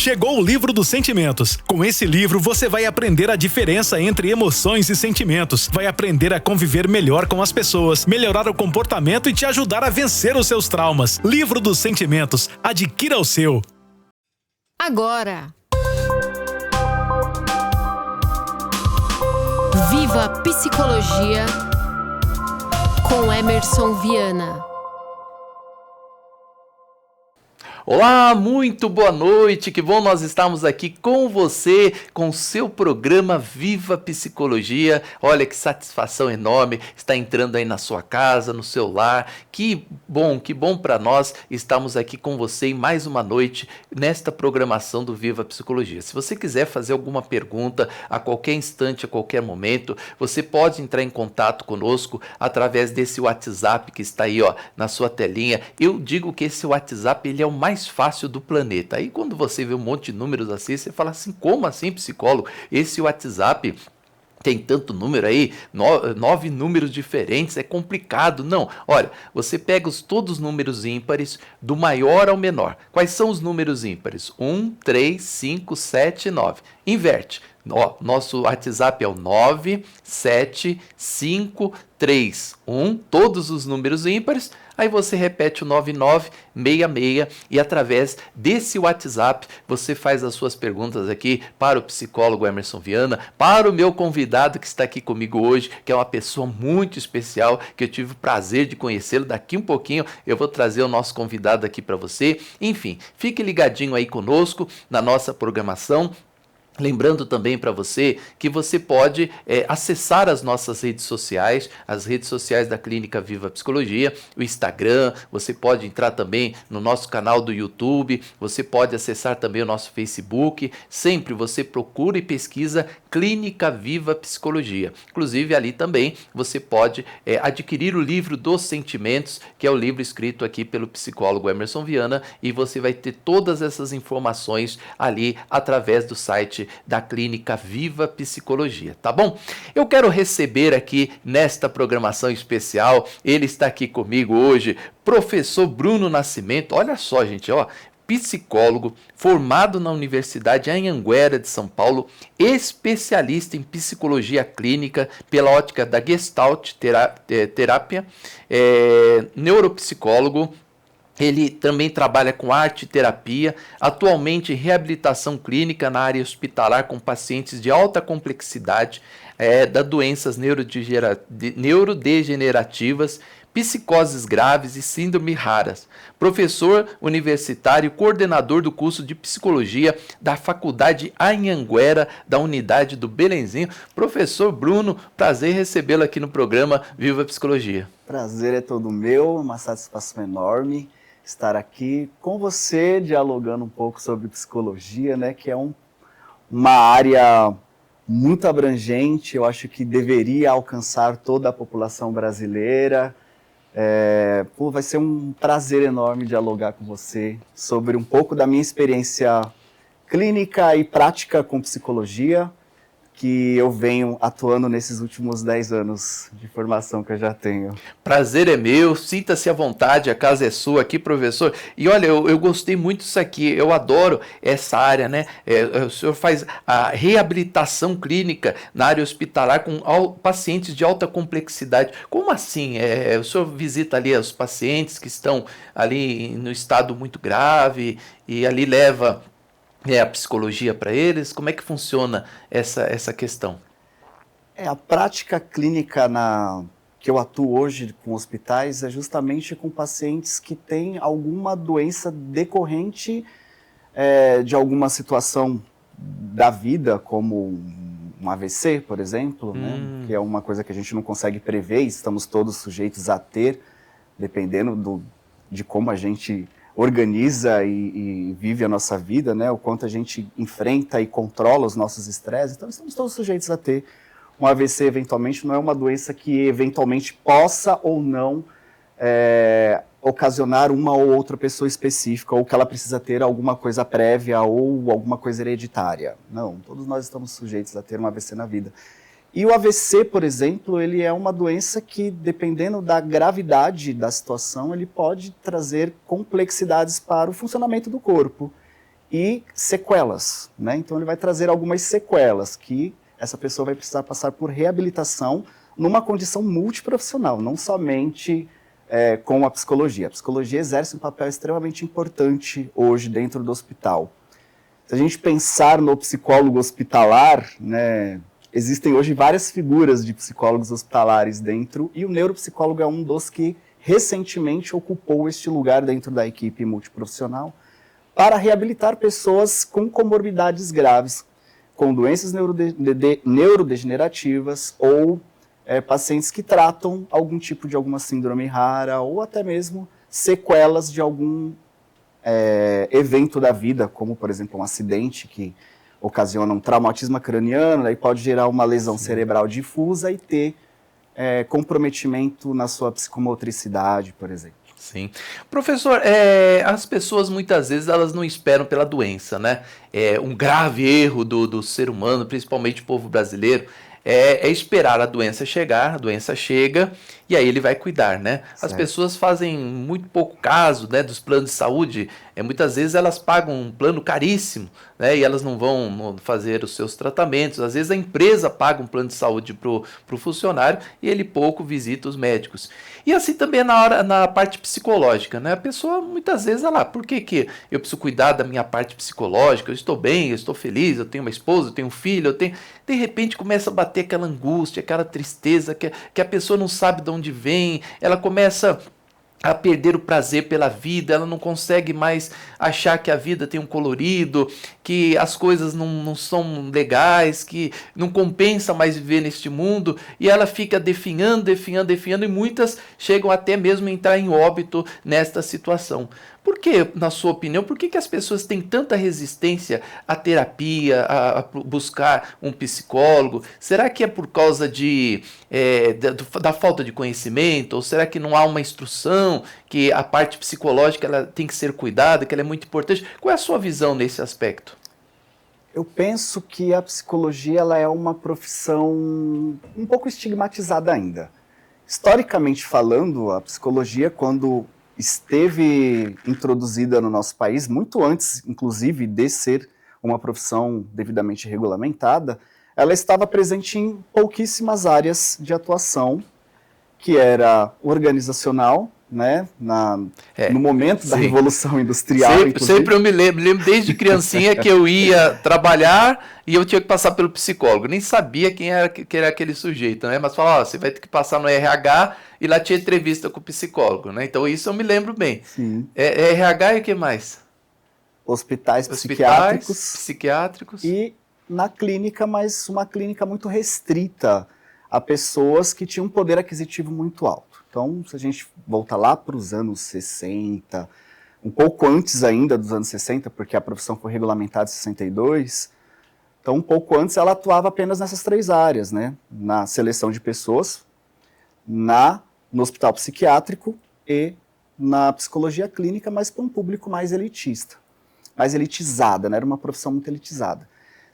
Chegou o Livro dos Sentimentos. Com esse livro, você vai aprender a diferença entre emoções e sentimentos. Vai aprender a conviver melhor com as pessoas, melhorar o comportamento e te ajudar a vencer os seus traumas. Livro dos Sentimentos. Adquira o seu. Agora. Viva a Psicologia com Emerson Viana. Olá, muito boa noite, que bom nós estamos aqui com você, com o seu programa Viva Psicologia. Olha que satisfação enorme estar entrando aí na sua casa, no seu lar. Que bom para nós estarmos aqui com você em mais uma noite nesta programação do Viva Psicologia. Se você quiser fazer alguma pergunta a qualquer instante, a qualquer momento, você pode entrar em contato conosco através desse WhatsApp que está aí, ó, na sua telinha. Eu digo que esse WhatsApp ele é o mais fácil do planeta. Aí quando você vê um monte de números assim, você fala assim, como assim, psicólogo? Esse WhatsApp tem tanto número aí, 9 números diferentes, é complicado. Não, olha, você pega todos os números ímpares, do maior ao menor. Quais são os números ímpares? 1, 3, 5, 7, 9. Inverte. Nosso WhatsApp é o 97531, todos os números ímpares, aí você repete o 9966 e através desse WhatsApp você faz as suas perguntas aqui para o psicólogo Emerson Viana, para o meu convidado que está aqui comigo hoje, que é uma pessoa muito especial, que eu tive o prazer de conhecê-lo. Daqui um pouquinho eu vou trazer o nosso convidado aqui para você. Enfim, fique ligadinho aí conosco na nossa programação. Lembrando também para você que você pode acessar as nossas redes sociais, as redes sociais da Clínica Viva Psicologia, o Instagram, você pode entrar também no nosso canal do YouTube, você pode acessar também o nosso Facebook, sempre você procura e pesquisa Clínica Viva Psicologia. Inclusive ali também você pode adquirir o livro dos sentimentos, que é o livro escrito aqui pelo psicólogo Emerson Viana, e você vai ter todas essas informações ali através do site da Clínica Viva Psicologia, tá bom? Eu quero receber aqui nesta programação especial, ele está aqui comigo hoje, professor Bruno Nascimento. Olha só, gente, ó, psicólogo, formado na Universidade Anhanguera de São Paulo, especialista em psicologia clínica pela ótica da Gestalt terapia, neuropsicólogo. Ele também trabalha com arte e terapia, atualmente em reabilitação clínica na área hospitalar com pacientes de alta complexidade, das doenças neurodegenerativas, psicoses graves e síndrome raras. Professor universitário, coordenador do curso de psicologia da Faculdade Anhanguera, da unidade do Belenzinho. Professor Bruno, prazer recebê-lo aqui no programa Viva Psicologia. Prazer é todo meu, uma satisfação enorme estar aqui com você, dialogando um pouco sobre psicologia, né, que é uma área muito abrangente. Eu acho que deveria alcançar toda a população brasileira. Vai ser um prazer enorme dialogar com você sobre um pouco da minha experiência clínica e prática com psicologia, que eu venho atuando nesses últimos 10 anos de formação que eu já tenho. Prazer é meu, sinta-se à vontade, a casa é sua aqui, professor. E olha, eu gostei muito disso aqui, eu adoro essa área, né? O senhor faz a reabilitação clínica na área hospitalar com pacientes de alta complexidade. Como assim? O senhor visita ali os pacientes que estão ali no estado muito grave e ali leva a psicologia para eles? Como é que funciona essa questão? A prática clínica que eu atuo hoje com hospitais é justamente com pacientes que têm alguma doença decorrente de alguma situação da vida, como um AVC, por exemplo, né? Que é uma coisa que a gente não consegue prever e estamos todos sujeitos a ter, dependendo de como a gente organiza e vive a nossa vida, né? O quanto a gente enfrenta e controla os nossos estresses. Então, estamos todos sujeitos a ter um AVC, eventualmente. Não é uma doença que, eventualmente, possa ou não ocasionar uma ou outra pessoa específica, ou que ela precisa ter alguma coisa prévia ou alguma coisa hereditária. Não, todos nós estamos sujeitos a ter um AVC na vida. E o AVC, por exemplo, ele é uma doença que, dependendo da gravidade da situação, ele pode trazer complexidades para o funcionamento do corpo. e sequelas, né? Então ele vai trazer algumas sequelas que essa pessoa vai precisar passar por reabilitação numa condição multiprofissional, não somente com a psicologia. A psicologia exerce um papel extremamente importante hoje dentro do hospital. Se a gente pensar no psicólogo hospitalar, né, existem hoje várias figuras de psicólogos hospitalares dentro, e o neuropsicólogo é um dos que recentemente ocupou este lugar dentro da equipe multiprofissional para reabilitar pessoas com comorbidades graves, com doenças neurodegenerativas ou pacientes que tratam alguma síndrome rara ou até mesmo sequelas de algum evento da vida, como, por exemplo, um acidente que ocasiona um traumatismo craniano, aí pode gerar uma lesão cerebral difusa e ter comprometimento na sua psicomotricidade, por exemplo. Sim. Professor, as pessoas muitas vezes elas não esperam pela doença, né? Um grave erro do ser humano, principalmente o povo brasileiro, é esperar a doença chegar, a doença chega e aí ele vai cuidar, né? Certo. As pessoas fazem muito pouco caso, né, dos planos de saúde, muitas vezes elas pagam um plano caríssimo, né, e elas não vão fazer os seus tratamentos, às vezes a empresa paga um plano de saúde para o funcionário e ele pouco visita os médicos. E assim também na parte psicológica, né? A pessoa muitas vezes, por que eu preciso cuidar da minha parte psicológica? Eu estou bem, eu estou feliz, eu tenho uma esposa, eu tenho um filho, de repente começa a bater aquela angústia, aquela tristeza, que a pessoa não sabe de onde vem, ela começa a perder o prazer pela vida, ela não consegue mais achar que a vida tem um colorido, que as coisas não são legais, que não compensa mais viver neste mundo, e ela fica definhando, e muitas chegam até mesmo a entrar em óbito nesta situação. Por que, na sua opinião, por que as pessoas têm tanta resistência à terapia, a buscar um psicólogo? Será que é por causa da falta de conhecimento? Ou será que não há uma instrução, que a parte psicológica ela tem que ser cuidada, que ela é muito importante? Qual é a sua visão nesse aspecto? Eu penso que a psicologia ela é uma profissão um pouco estigmatizada ainda. Historicamente falando, a psicologia, quando esteve introduzida no nosso país, muito antes, inclusive, de ser uma profissão devidamente regulamentada, ela estava presente em pouquíssimas áreas de atuação, que era organizacional, né, no momento da Revolução Industrial. Sempre eu me lembro desde criancinha que eu ia trabalhar e eu tinha que passar pelo psicólogo. Nem sabia quem era aquele sujeito, né? Mas falava, você vai ter que passar no RH e lá tinha entrevista com o psicólogo, né? Então isso eu me lembro bem. Sim. RH e o que mais? Hospitais psiquiátricos. E na clínica, mas uma clínica muito restrita a pessoas que tinham um poder aquisitivo muito alto. Então, se a gente voltar lá para os anos 60, um pouco antes ainda dos anos 60, porque a profissão foi regulamentada em 62, então um pouco antes ela atuava apenas nessas 3 áreas, né? Na seleção de pessoas, no hospital psiquiátrico e na psicologia clínica, mas para um público mais elitista, mais elitizada, né? Era uma profissão muito elitizada.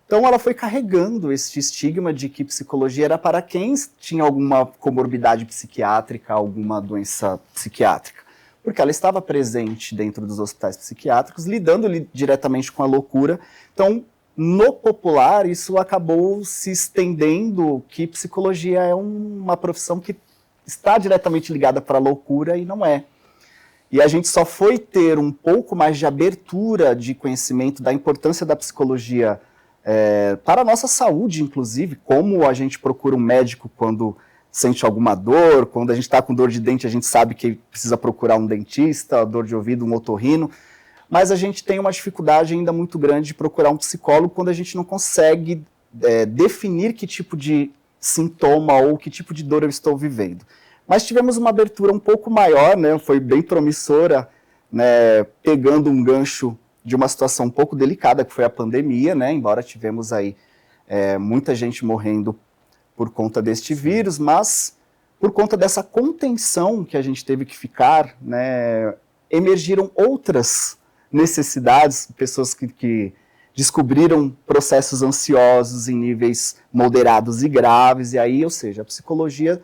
Então ela foi carregando esse estigma de que psicologia era para quem tinha alguma comorbidade psiquiátrica, alguma doença psiquiátrica, porque ela estava presente dentro dos hospitais psiquiátricos, lidando diretamente com a loucura. Então, no popular, isso acabou se estendendo, que psicologia é uma profissão que está diretamente ligada para a loucura e não é. E a gente só foi ter um pouco mais de abertura de conhecimento da importância da psicologia para a nossa saúde, inclusive, como a gente procura um médico quando sente alguma dor, quando a gente está com dor de dente, a gente sabe que precisa procurar um dentista, dor de ouvido, um otorrino, mas a gente tem uma dificuldade ainda muito grande de procurar um psicólogo quando a gente não consegue definir que tipo de sintoma ou que tipo de dor eu estou vivendo. Mas tivemos uma abertura um pouco maior, né, foi bem promissora, né, pegando um gancho de uma situação um pouco delicada, que foi a pandemia, né? Embora tivemos aí muita gente morrendo por conta deste vírus, mas por conta dessa contenção que a gente teve que ficar, né, emergiram outras necessidades, pessoas que descobriram processos ansiosos em níveis moderados e graves, e aí, ou seja, a psicologia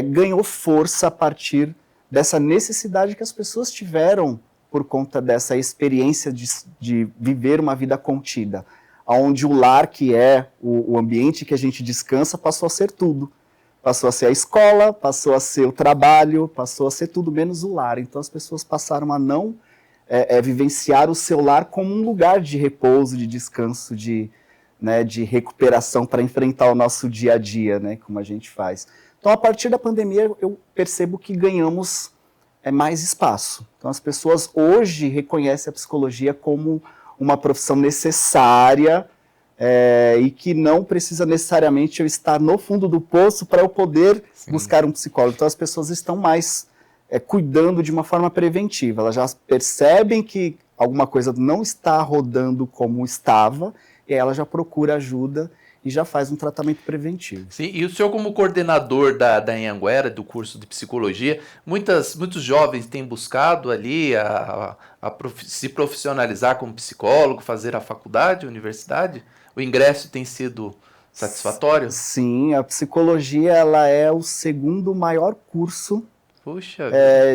ganhou força a partir dessa necessidade que as pessoas tiveram por conta dessa experiência de viver uma vida contida, onde o lar, que é o ambiente que a gente descansa, passou a ser tudo. Passou a ser a escola, passou a ser o trabalho, passou a ser tudo menos o lar. Então as pessoas passaram a não vivenciar o seu lar como um lugar de repouso, de descanso, de recuperação para enfrentar o nosso dia a dia, né, como a gente faz. Então, a partir da pandemia, eu percebo que ganhamos mais espaço. Então, as pessoas hoje reconhecem a psicologia como uma profissão necessária e que não precisa necessariamente eu estar no fundo do poço para eu poder buscar um psicólogo. Então, as pessoas estão mais cuidando de uma forma preventiva. Elas já percebem que alguma coisa não está rodando como estava, e aí ela já procura ajuda e já faz um tratamento preventivo. Sim, e o senhor, como coordenador da Anhanguera, do curso de psicologia, muitos jovens têm buscado ali se profissionalizar como psicólogo, fazer a faculdade, a universidade? O ingresso tem sido satisfatório? Sim, a psicologia ela é o segundo maior curso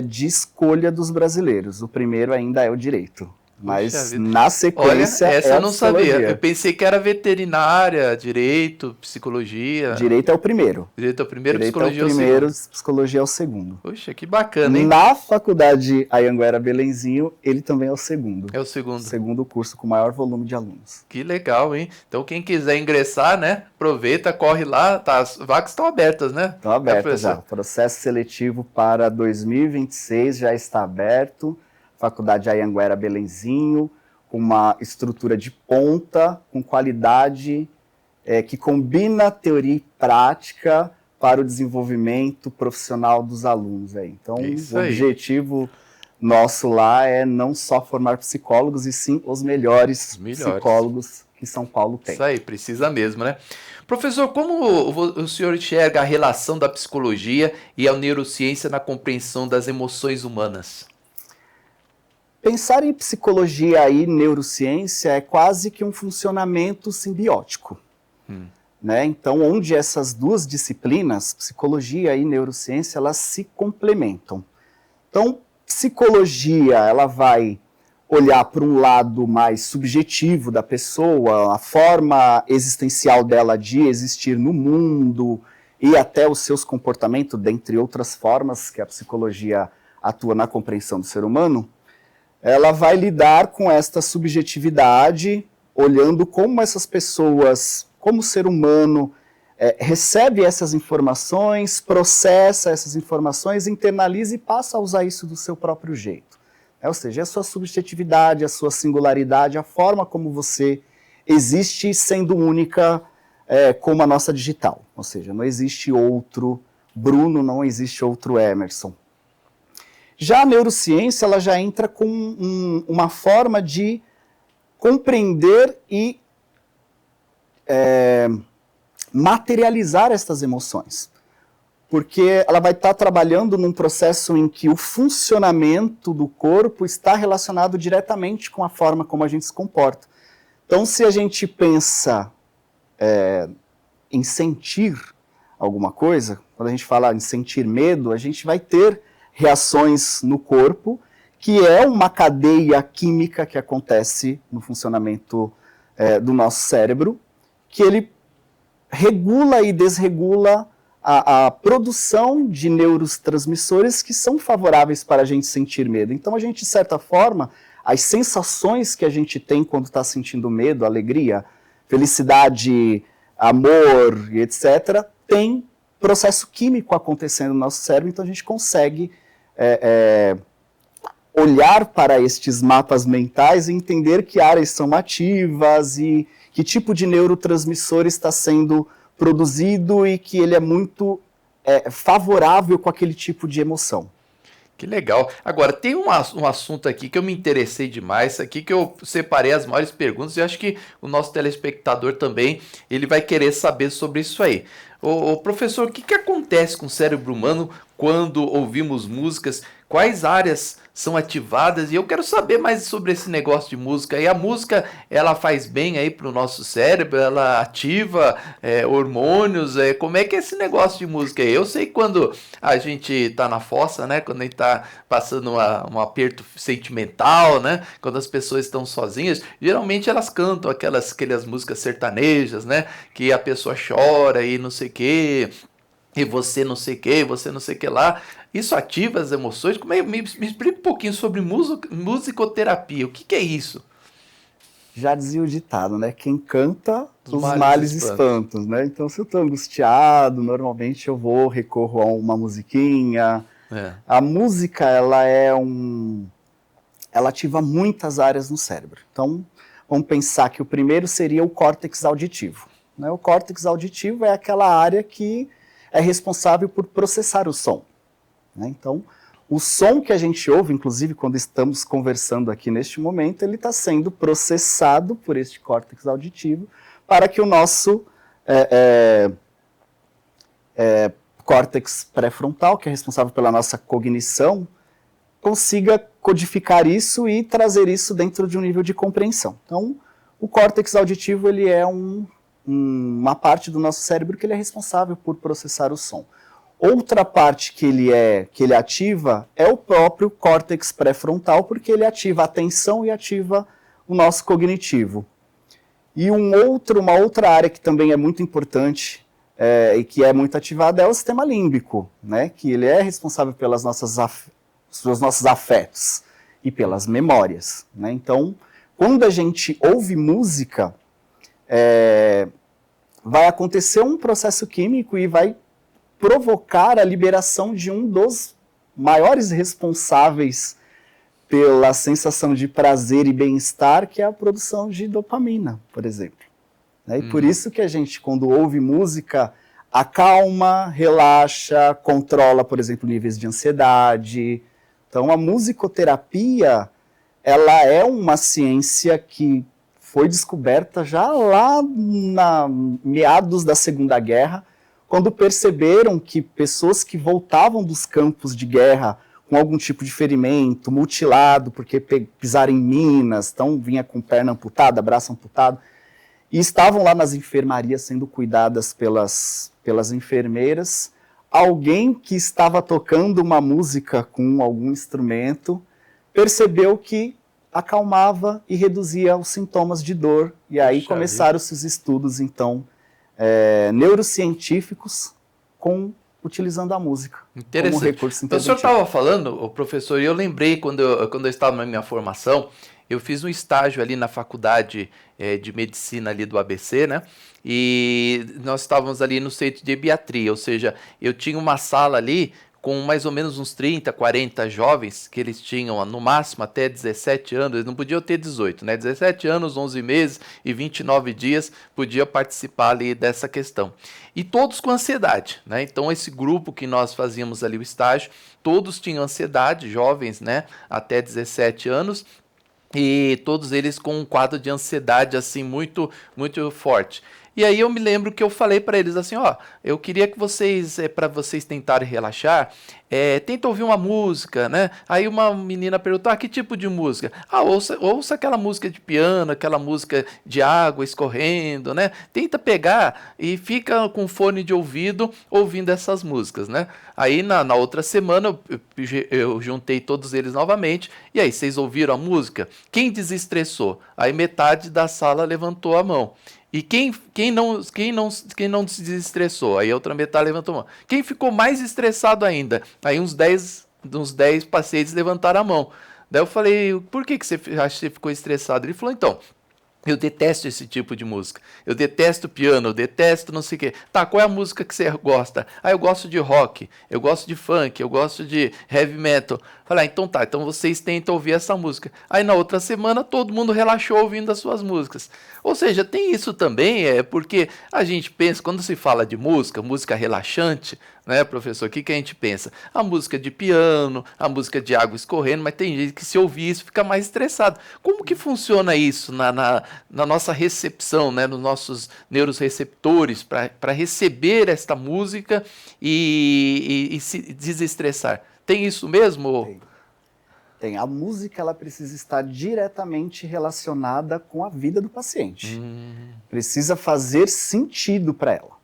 de escolha dos brasileiros. O primeiro ainda é o direito. Mas na sequência. Olha, essa eu não sabia. Eu pensei que era veterinária, direito, psicologia. Direito é o primeiro. Direito é o primeiro, direito psicologia é o primeiro, psicologia é o segundo. Poxa, que bacana, hein? Na faculdade Anhanguera Belenzinho, ele também é o segundo. É o segundo. O segundo curso com maior volume de alunos. Que legal, hein? Então quem quiser ingressar, né? Aproveita, corre lá. As vagas estão abertas, né? Estão abertas já. O processo seletivo para 2026 já está aberto. Faculdade Anhanguera Belenzinho, com uma estrutura de ponta, com qualidade, que combina teoria e prática para o desenvolvimento profissional dos alunos. Então, o objetivo nosso lá é não só formar psicólogos, e sim os melhores psicólogos que São Paulo tem. Isso aí, precisa mesmo, né? Professor, como o senhor enxerga a relação da psicologia e a neurociência na compreensão das emoções humanas? Pensar em psicologia e neurociência é quase que um funcionamento simbiótico. Né? Então, onde essas duas disciplinas, psicologia e neurociência, elas se complementam. Então, psicologia, ela vai olhar para um lado mais subjetivo da pessoa, a forma existencial dela de existir no mundo e até os seus comportamentos, dentre outras formas que a psicologia atua na compreensão do ser humano. Ela vai lidar com esta subjetividade, olhando como essas pessoas, como o ser humano, recebe essas informações, processa essas informações, internaliza e passa a usar isso do seu próprio jeito. Ou seja, a sua subjetividade, a sua singularidade, a forma como você existe sendo única como a nossa digital. Ou seja, não existe outro Bruno, não existe outro Emerson. Já a neurociência, ela já entra com uma forma de compreender e materializar estas emoções. Porque ela vai estar trabalhando num processo em que o funcionamento do corpo está relacionado diretamente com a forma como a gente se comporta. Então, se a gente pensa em sentir alguma coisa, quando a gente fala em sentir medo, a gente vai ter reações no corpo, que é uma cadeia química que acontece no funcionamento do nosso cérebro, que ele regula e desregula a produção de neurotransmissores que são favoráveis para a gente sentir medo. Então, a gente, de certa forma, as sensações que a gente tem quando está sentindo medo, alegria, felicidade, amor e etc., tem processo químico acontecendo no nosso cérebro, então a gente consegue olhar para estes mapas mentais e entender que áreas são ativas e que tipo de neurotransmissor está sendo produzido e que ele é muito favorável com aquele tipo de emoção. Que legal. Agora, tem um assunto aqui que eu me interessei demais, aqui que eu separei as maiores perguntas e acho que o nosso telespectador também, ele vai querer saber sobre isso aí. Professor, o que acontece com o cérebro humano quando ouvimos músicas quais áreas são ativadas, e eu quero saber mais sobre esse negócio de música. E a música, ela faz bem aí pro nosso cérebro, ela ativa hormônios, como é que é esse negócio de música aí? Eu sei que quando a gente tá na fossa, né, quando a gente tá passando um aperto sentimental, né, quando as pessoas estão sozinhas, geralmente elas cantam aquelas músicas sertanejas, né, que a pessoa chora e não sei o quê, e você não sei o que, você não sei o que lá. Isso ativa as emoções? Me explica um pouquinho sobre musicoterapia. O que é isso? Já dizia o ditado, né? Quem canta, os males espantam, né? Então, se eu estou angustiado, normalmente eu recorro a uma musiquinha. A música, ela ativa muitas áreas no cérebro. Então, vamos pensar que o primeiro seria o córtex auditivo, né? O córtex auditivo é aquela área que é responsável por processar o som, né? Então, o som que a gente ouve, inclusive quando estamos conversando aqui neste momento, ele está sendo processado por este córtex auditivo para que o nosso córtex pré-frontal, que é responsável pela nossa cognição, consiga codificar isso e trazer isso dentro de um nível de compreensão. Então, o córtex auditivo ele é uma parte do nosso cérebro que ele é responsável por processar o som. Outra parte que ele ativa é o próprio córtex pré-frontal, porque ele ativa a atenção e ativa o nosso cognitivo. E uma outra área que também é muito importante e que é muito ativada é o sistema límbico, né? Que ele é responsável pelos nossos afetos e pelas memórias, né? Então, quando a gente ouve música, vai acontecer um processo químico e vai provocar a liberação de um dos maiores responsáveis pela sensação de prazer e bem-estar, que é a produção de dopamina, por exemplo, né? E por isso que a gente, quando ouve música, acalma, relaxa, controla, por exemplo, níveis de ansiedade. Então, a musicoterapia, ela é uma ciência que foi descoberta já lá meados da Segunda Guerra, quando perceberam que pessoas que voltavam dos campos de guerra com algum tipo de ferimento, mutilado, porque pisaram em minas, então vinha com perna amputada, braço amputado, e estavam lá nas enfermarias sendo cuidadas pelas enfermeiras, alguém que estava tocando uma música com algum instrumento percebeu que acalmava e reduzia os sintomas de dor, e aí começaram-se os estudos, então, neurocientíficos utilizando a música como recurso interventivo. O senhor estava falando, o professor, e eu lembrei quando eu estava na minha formação, eu fiz um estágio ali na faculdade de medicina ali do ABC, né? E nós estávamos ali no centro de ebiatria, ou seja, eu tinha uma sala ali com mais ou menos uns 30, 40 jovens, que eles tinham no máximo até 17 anos, eles não podiam ter 18, né? 17 anos, 11 meses e 29 dias podia participar ali dessa questão. E todos com ansiedade, né? Então esse grupo que nós fazíamos ali o estágio, todos tinham ansiedade, jovens, né? Até 17 anos, e todos eles com um quadro de ansiedade assim muito, muito forte. E aí eu me lembro que eu falei para eles assim, eu queria que vocês, para vocês tentarem relaxar, tenta ouvir uma música, né? Aí uma menina perguntou, que tipo de música? Ouça aquela música de piano, aquela música de água escorrendo, né? Tenta pegar e fica com fone de ouvido ouvindo essas músicas, né? Aí na outra semana eu juntei todos eles novamente, e aí, vocês ouviram a música? Quem desestressou? Aí metade da sala levantou a mão. E quem não se desestressou? Aí a outra metade levantou a mão. Quem ficou mais estressado ainda? Aí uns 10 pacientes levantaram a mão. Daí eu falei, por que você acha que você ficou estressado? Ele falou, então, eu detesto esse tipo de música. Eu detesto piano, eu detesto não sei o quê. Tá, qual é a música que você gosta? Eu gosto de rock, eu gosto de funk, eu gosto de heavy metal. Falei, então tá, então vocês tentam ouvir essa música. Aí na outra semana todo mundo relaxou ouvindo as suas músicas. Ou seja, tem isso também, porque a gente pensa, quando se fala de música relaxante, né, professor, o que a gente pensa? A música de piano, a música de água escorrendo, mas tem gente que se ouvir isso fica mais estressado. Como que funciona isso na nossa recepção, né, nos nossos neuroreceptores para receber esta música e se desestressar? Tem isso mesmo? Tem. A música, ela precisa estar diretamente relacionada com a vida do paciente. Precisa fazer sentido para ela,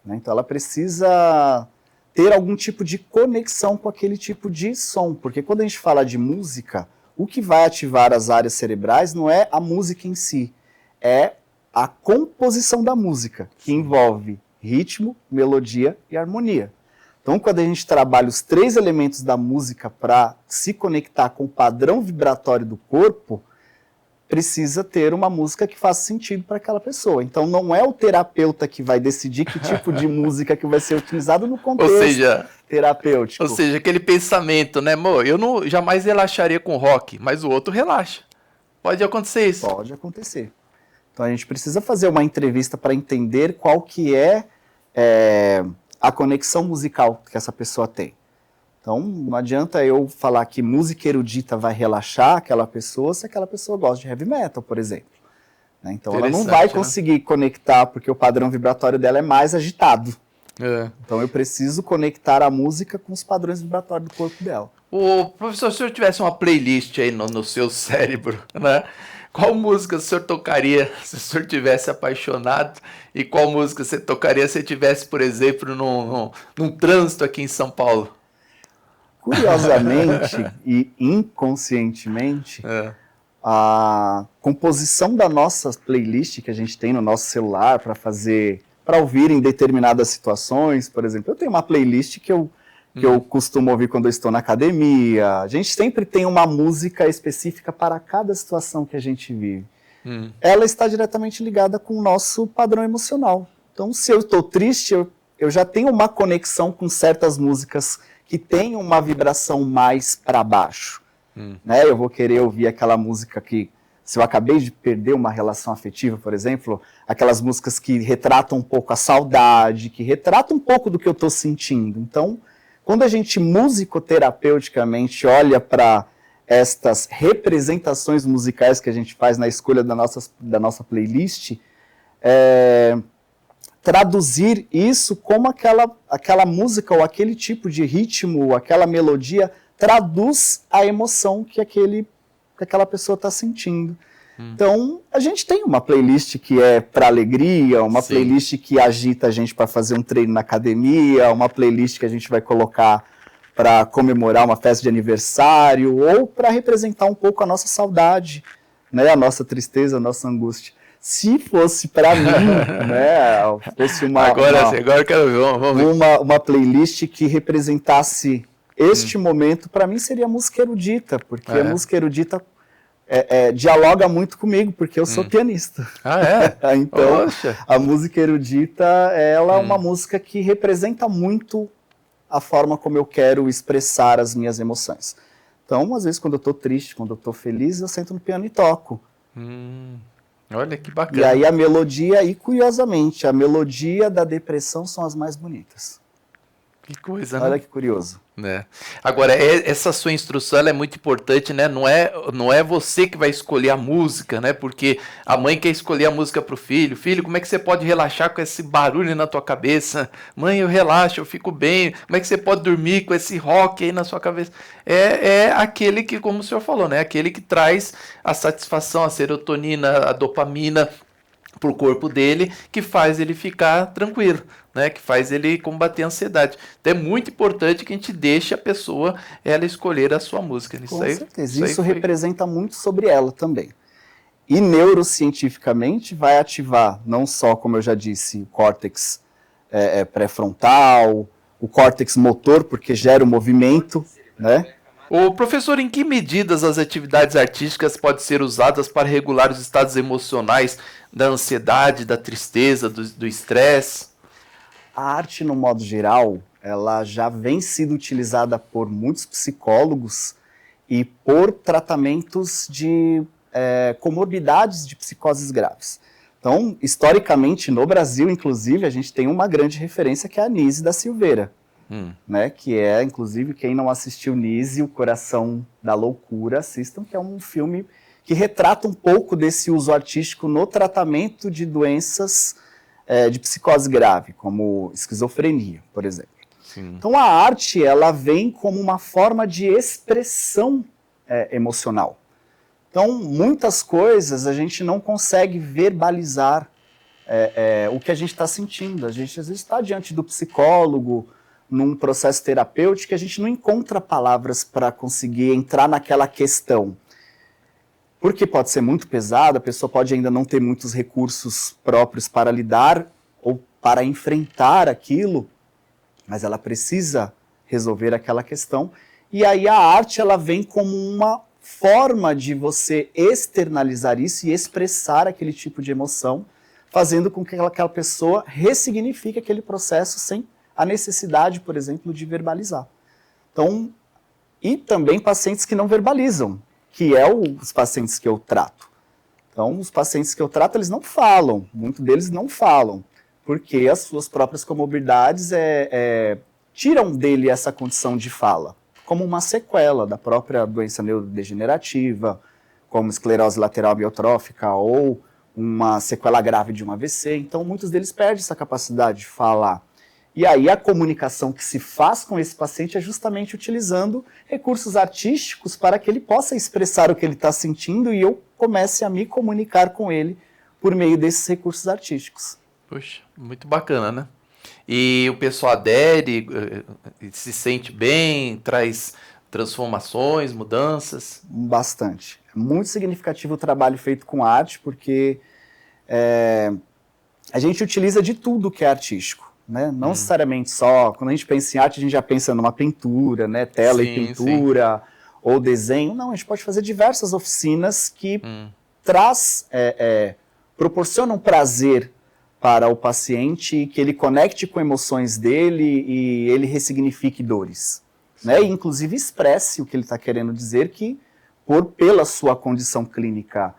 né? Então ela precisa ter algum tipo de conexão com aquele tipo de som, porque quando a gente fala de música, o que vai ativar as áreas cerebrais não é a música em si, é a composição da música, que envolve ritmo, melodia e harmonia. Então, quando a gente trabalha os 3 elementos da música para se conectar com o padrão vibratório do corpo, precisa ter uma música que faça sentido para aquela pessoa. Então, não é o terapeuta que vai decidir que tipo de música que vai ser utilizado no contexto terapêutico. Ou seja, aquele pensamento, né, amor? Eu jamais relaxaria com rock, mas o outro relaxa. Pode acontecer isso? Pode acontecer. Então, a gente precisa fazer uma entrevista para entender qual que é a conexão musical que essa pessoa tem. Então, não adianta eu falar que música erudita vai relaxar aquela pessoa se aquela pessoa gosta de heavy metal, por exemplo. Né? Então, ela não vai conseguir conectar porque o padrão vibratório dela é mais agitado. Então, eu preciso conectar a música com os padrões vibratórios do corpo dela. Professor, se o senhor tivesse uma playlist aí no seu cérebro, né? Qual música o senhor tocaria se o senhor tivesse apaixonado? E qual música você tocaria se tivesse, por exemplo, num trânsito aqui em São Paulo? Curiosamente e inconscientemente, a composição da nossa playlist que a gente tem no nosso celular para ouvir em determinadas situações, por exemplo, eu tenho uma playlist que eu costumo ouvir quando eu estou na academia. A gente sempre tem uma música específica para cada situação que a gente vive. Ela está diretamente ligada com o nosso padrão emocional. Então, se eu estou triste, eu já tenho uma conexão com certas músicas que têm uma vibração mais para baixo. Né? Eu vou querer ouvir aquela música que, se eu acabei de perder uma relação afetiva, por exemplo, aquelas músicas que retratam um pouco a saudade, que retratam um pouco do que eu estou sentindo. Então, quando a gente musicoterapeuticamente olha para estas representações musicais que a gente faz na escolha da nossa playlist, traduzir isso como aquela música ou aquele tipo de ritmo, ou aquela melodia, traduz a emoção que aquela pessoa está sentindo. Então, a gente tem uma playlist que é para alegria, uma playlist que agita a gente para fazer um treino na academia, uma playlist que a gente vai colocar para comemorar uma festa de aniversário, ou para representar um pouco a nossa saudade, né, a nossa tristeza, a nossa angústia. Se fosse para mim, né, fosse agora eu quero ver, vamos ver. Uma playlist que representasse este momento, para mim seria a música erudita, porque a música erudita dialoga muito comigo, porque eu sou pianista. Então, a música erudita, ela é uma música que representa muito a forma como eu quero expressar as minhas emoções. Então, às vezes, quando eu estou triste, quando eu estou feliz, eu sento no piano e toco. Olha que bacana. E aí a melodia, e curiosamente, a melodia da depressão são as mais bonitas. Que coisa, né? Olha que curioso. Né? Agora, essa sua instrução ela é muito importante, né? Não é você que vai escolher a música, né? Porque a mãe quer escolher a música para o filho. Filho, como é que você pode relaxar com esse barulho na tua cabeça? Mãe, eu relaxo, eu fico bem. Como é que você pode dormir com esse rock aí na sua cabeça? É aquele que, como o senhor falou, né? Aquele que traz a satisfação, a serotonina, a dopamina para o corpo dele, que faz ele ficar tranquilo, né? Que faz ele combater a ansiedade. Então é muito importante que a gente deixe a pessoa ela escolher a sua música. Com certeza, isso representa muito sobre ela também. E neurocientificamente vai ativar não só, como eu já disse, o córtex pré-frontal, o córtex motor, porque gera o movimento, né? Ô, professor, em que medidas as atividades artísticas podem ser usadas para regular os estados emocionais da ansiedade, da tristeza, do estresse? A arte, no modo geral, ela já vem sendo utilizada por muitos psicólogos e por tratamentos de comorbidades de psicoses graves. Então, historicamente, no Brasil, inclusive, a gente tem uma grande referência que é a Nise da Silveira. Né, que é, inclusive, quem não assistiu Nise, O Coração da Loucura, assistam, que é um filme que retrata um pouco desse uso artístico no tratamento de doenças de psicose grave, como esquizofrenia, por exemplo. Sim. Então a arte, ela vem como uma forma de expressão emocional. Então muitas coisas a gente não consegue verbalizar o que a gente está sentindo. A gente às vezes está diante do psicólogo, num processo terapêutico, a gente não encontra palavras para conseguir entrar naquela questão. Porque pode ser muito pesado, a pessoa pode ainda não ter muitos recursos próprios para lidar ou para enfrentar aquilo, mas ela precisa resolver aquela questão. E aí a arte, ela vem como uma forma de você externalizar isso e expressar aquele tipo de emoção, fazendo com que aquela pessoa ressignifique aquele processo sem a necessidade, por exemplo, de verbalizar. Então, e também pacientes que não verbalizam, que é os pacientes que eu trato. Então, os pacientes que eu trato, eles não falam, muitos deles não falam, porque as suas próprias comorbidades tiram dele essa condição de fala, como uma sequela da própria doença neurodegenerativa, como esclerose lateral amiotrófica ou uma sequela grave de um AVC. Então, muitos deles perdem essa capacidade de falar. E aí a comunicação que se faz com esse paciente é justamente utilizando recursos artísticos para que ele possa expressar o que ele está sentindo e eu comece a me comunicar com ele por meio desses recursos artísticos. Puxa, muito bacana, né? E o pessoal adere, se sente bem, traz transformações, mudanças? Bastante. É muito significativo o trabalho feito com arte, porque a gente utiliza de tudo que é artístico. Né? Não necessariamente só, quando a gente pensa em arte, a gente já pensa numa pintura, né? Tela e pintura, ou desenho. Não, a gente pode fazer diversas oficinas que proporcionam prazer para o paciente, que ele conecte com emoções dele e ele ressignifique dores. Né? E inclusive expresse o que ele está querendo dizer, que pela sua condição clínica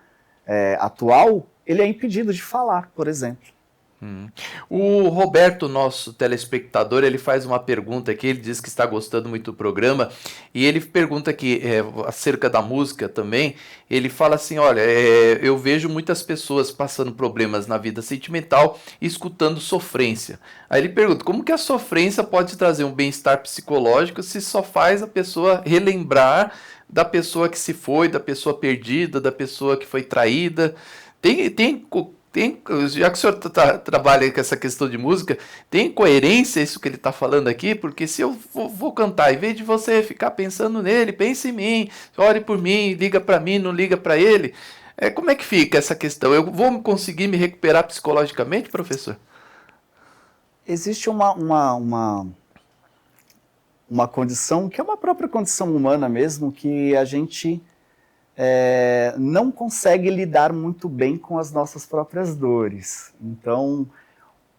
atual, ele é impedido de falar, por exemplo. O Roberto, nosso telespectador, ele faz uma pergunta aqui, ele diz que está gostando muito do programa, e ele pergunta aqui acerca da música também, ele fala assim, olha, eu vejo muitas pessoas passando problemas na vida sentimental e escutando sofrência. Aí ele pergunta, como que a sofrência pode trazer um bem-estar psicológico se só faz a pessoa relembrar da pessoa que se foi, da pessoa perdida, da pessoa que foi traída? Já que o senhor trabalha com essa questão de música, tem coerência isso que ele está falando aqui? Porque se eu vou cantar, em vez de você ficar pensando nele, pense em mim, ore por mim, liga para mim, não liga para ele, como é que fica essa questão? Eu vou conseguir me recuperar psicologicamente, professor? Existe uma condição, que é uma própria condição humana mesmo, que a gente não consegue lidar muito bem com as nossas próprias dores. Então,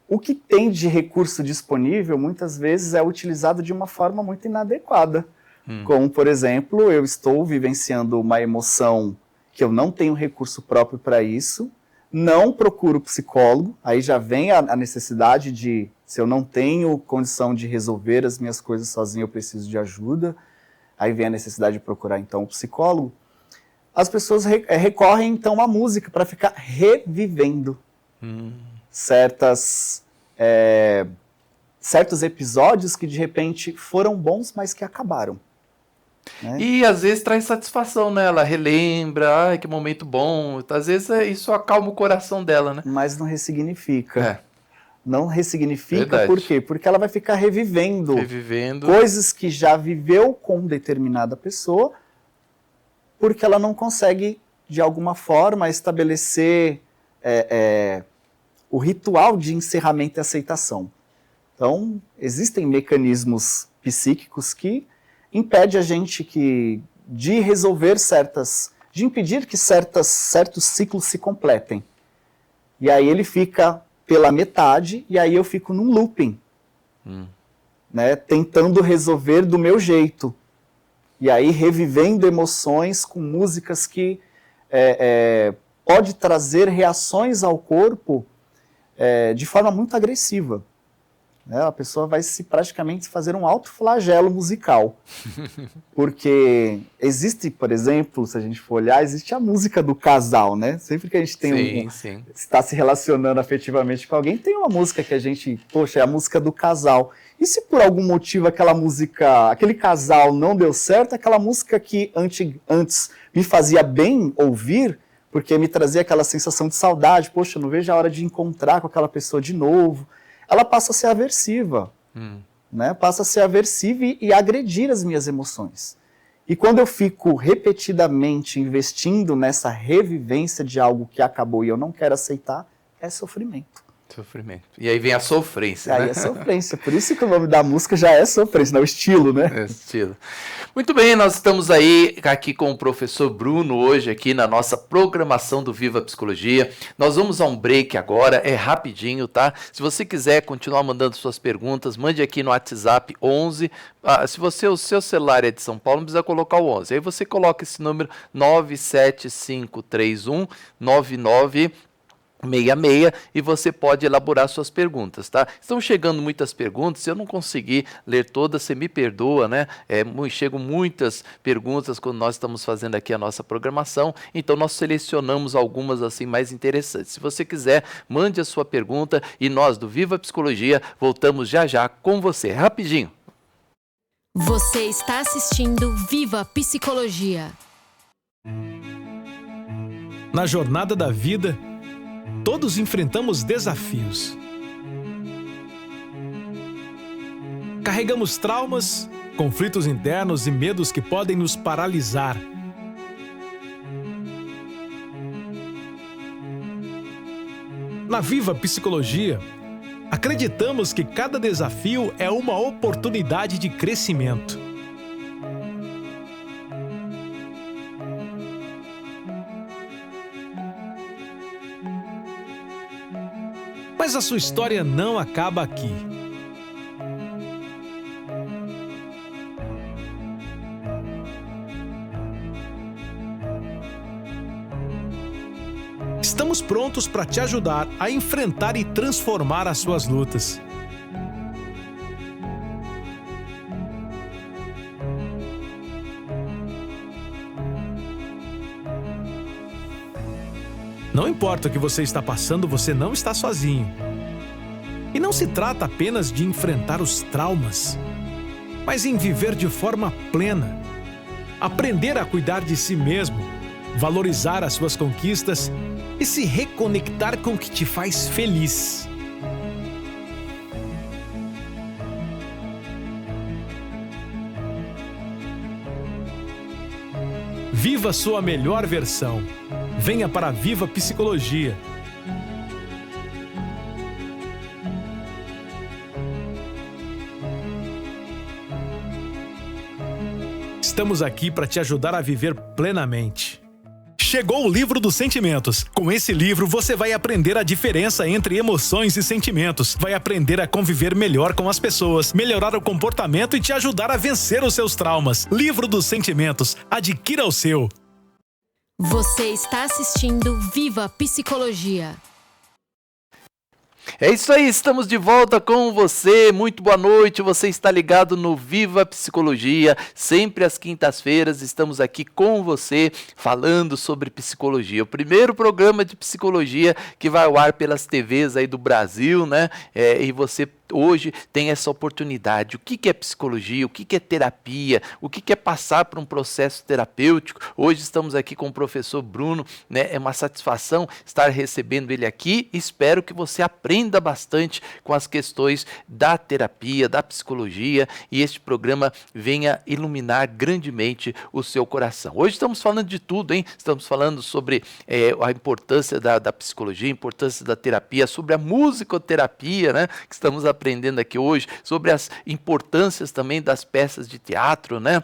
o que tem de recurso disponível, muitas vezes, é utilizado de uma forma muito inadequada. Como, por exemplo, eu estou vivenciando uma emoção que eu não tenho recurso próprio para isso, não procuro psicólogo, aí já vem a necessidade de, se eu não tenho condição de resolver as minhas coisas sozinho, eu preciso de ajuda, aí vem a necessidade de procurar, então, um psicólogo. As pessoas recorrem, então, à música para ficar revivendo certos episódios que, de repente, foram bons, mas que acabaram. Né? E, às vezes, traz satisfação, né? Ela relembra, ai, que momento bom. Às vezes, isso acalma o coração dela, né? Mas não ressignifica. Não ressignifica, Verdade. Por quê? Porque ela vai ficar revivendo coisas que já viveu com determinada pessoa, porque ela não consegue, de alguma forma, estabelecer o ritual de encerramento e aceitação. Então, existem mecanismos psíquicos que impedem a gente de resolver de impedir que certos ciclos se completem. E aí ele fica pela metade, e aí eu fico num looping, né, tentando resolver do meu jeito. E aí revivendo emoções com músicas que pode trazer reações ao corpo de forma muito agressiva. né? A pessoa vai praticamente fazer um autoflagelo musical. Porque existe, por exemplo, se a gente for olhar, existe a música do casal, né? Sempre que a gente tem está se relacionando afetivamente com alguém, tem uma música que a gente, poxa, é a música do casal. E se por algum motivo aquela música, aquele casal não deu certo, aquela música que antes me fazia bem ouvir, porque me trazia aquela sensação de saudade, poxa, eu não vejo a hora de encontrar com aquela pessoa de novo, ela passa a ser aversiva, né? Passa a ser aversiva e agredir as minhas emoções. E quando eu fico repetidamente investindo nessa revivência de algo que acabou e eu não quero aceitar, é sofrimento. Sofrimento. E aí vem a sofrência, né? Aí é sofrência. Por isso que o nome da música já é sofrência, não é o estilo, né? É estilo. Muito bem, nós estamos aqui com o professor Bruno hoje, aqui na nossa programação do Viva Psicologia. Nós vamos a um break agora, é rapidinho, tá? Se você quiser continuar mandando suas perguntas, mande aqui no WhatsApp 11. Se o seu celular é de São Paulo, não precisa colocar o 11. Aí você coloca esse número 97531 9966 e você pode elaborar suas perguntas, tá? Estão chegando muitas perguntas, se eu não conseguir ler todas, você me perdoa, né? Chegam muitas perguntas quando nós estamos fazendo aqui a nossa programação, então nós selecionamos algumas assim mais interessantes. Se você quiser, mande a sua pergunta e nós do Viva Psicologia voltamos já já com você, rapidinho. Você está assistindo Viva Psicologia. Na jornada da vida, todos enfrentamos desafios. Carregamos traumas, conflitos internos e medos que podem nos paralisar. Na Viva Psicologia, acreditamos que cada desafio é uma oportunidade de crescimento. Mas a sua história não acaba aqui. Estamos prontos para te ajudar a enfrentar e transformar as suas lutas. Não importa o que você está passando, você não está sozinho. E não se trata apenas de enfrentar os traumas, mas em viver de forma plena, aprender a cuidar de si mesmo, valorizar as suas conquistas e se reconectar com o que te faz feliz. Viva sua melhor versão. Venha para a Viva Psicologia. Estamos aqui para te ajudar a viver plenamente. Chegou o Livro dos Sentimentos. Com esse livro, você vai aprender a diferença entre emoções e sentimentos. Vai aprender a conviver melhor com as pessoas, melhorar o comportamento e te ajudar a vencer os seus traumas. Livro dos Sentimentos. Adquira o seu. Você está assistindo Viva Psicologia. É isso aí, estamos de volta com você, muito boa noite, você está ligado no Viva Psicologia, sempre às quintas-feiras estamos aqui com você falando sobre psicologia, o primeiro programa de psicologia que vai ao ar pelas TVs aí do Brasil, né, e você hoje tem essa oportunidade. O que é psicologia? O que é terapia? O que é passar por um processo terapêutico? Hoje estamos aqui com o professor Bruno, né? É uma satisfação estar recebendo ele aqui. Espero que você aprenda bastante com as questões da terapia, da psicologia e este programa venha iluminar grandemente o seu coração. Hoje estamos falando de tudo, hein? Estamos falando sobre a importância da psicologia, a importância da terapia, sobre a musicoterapia, né? Que estamos aprendendo aqui hoje, sobre as importâncias também das peças de teatro, né?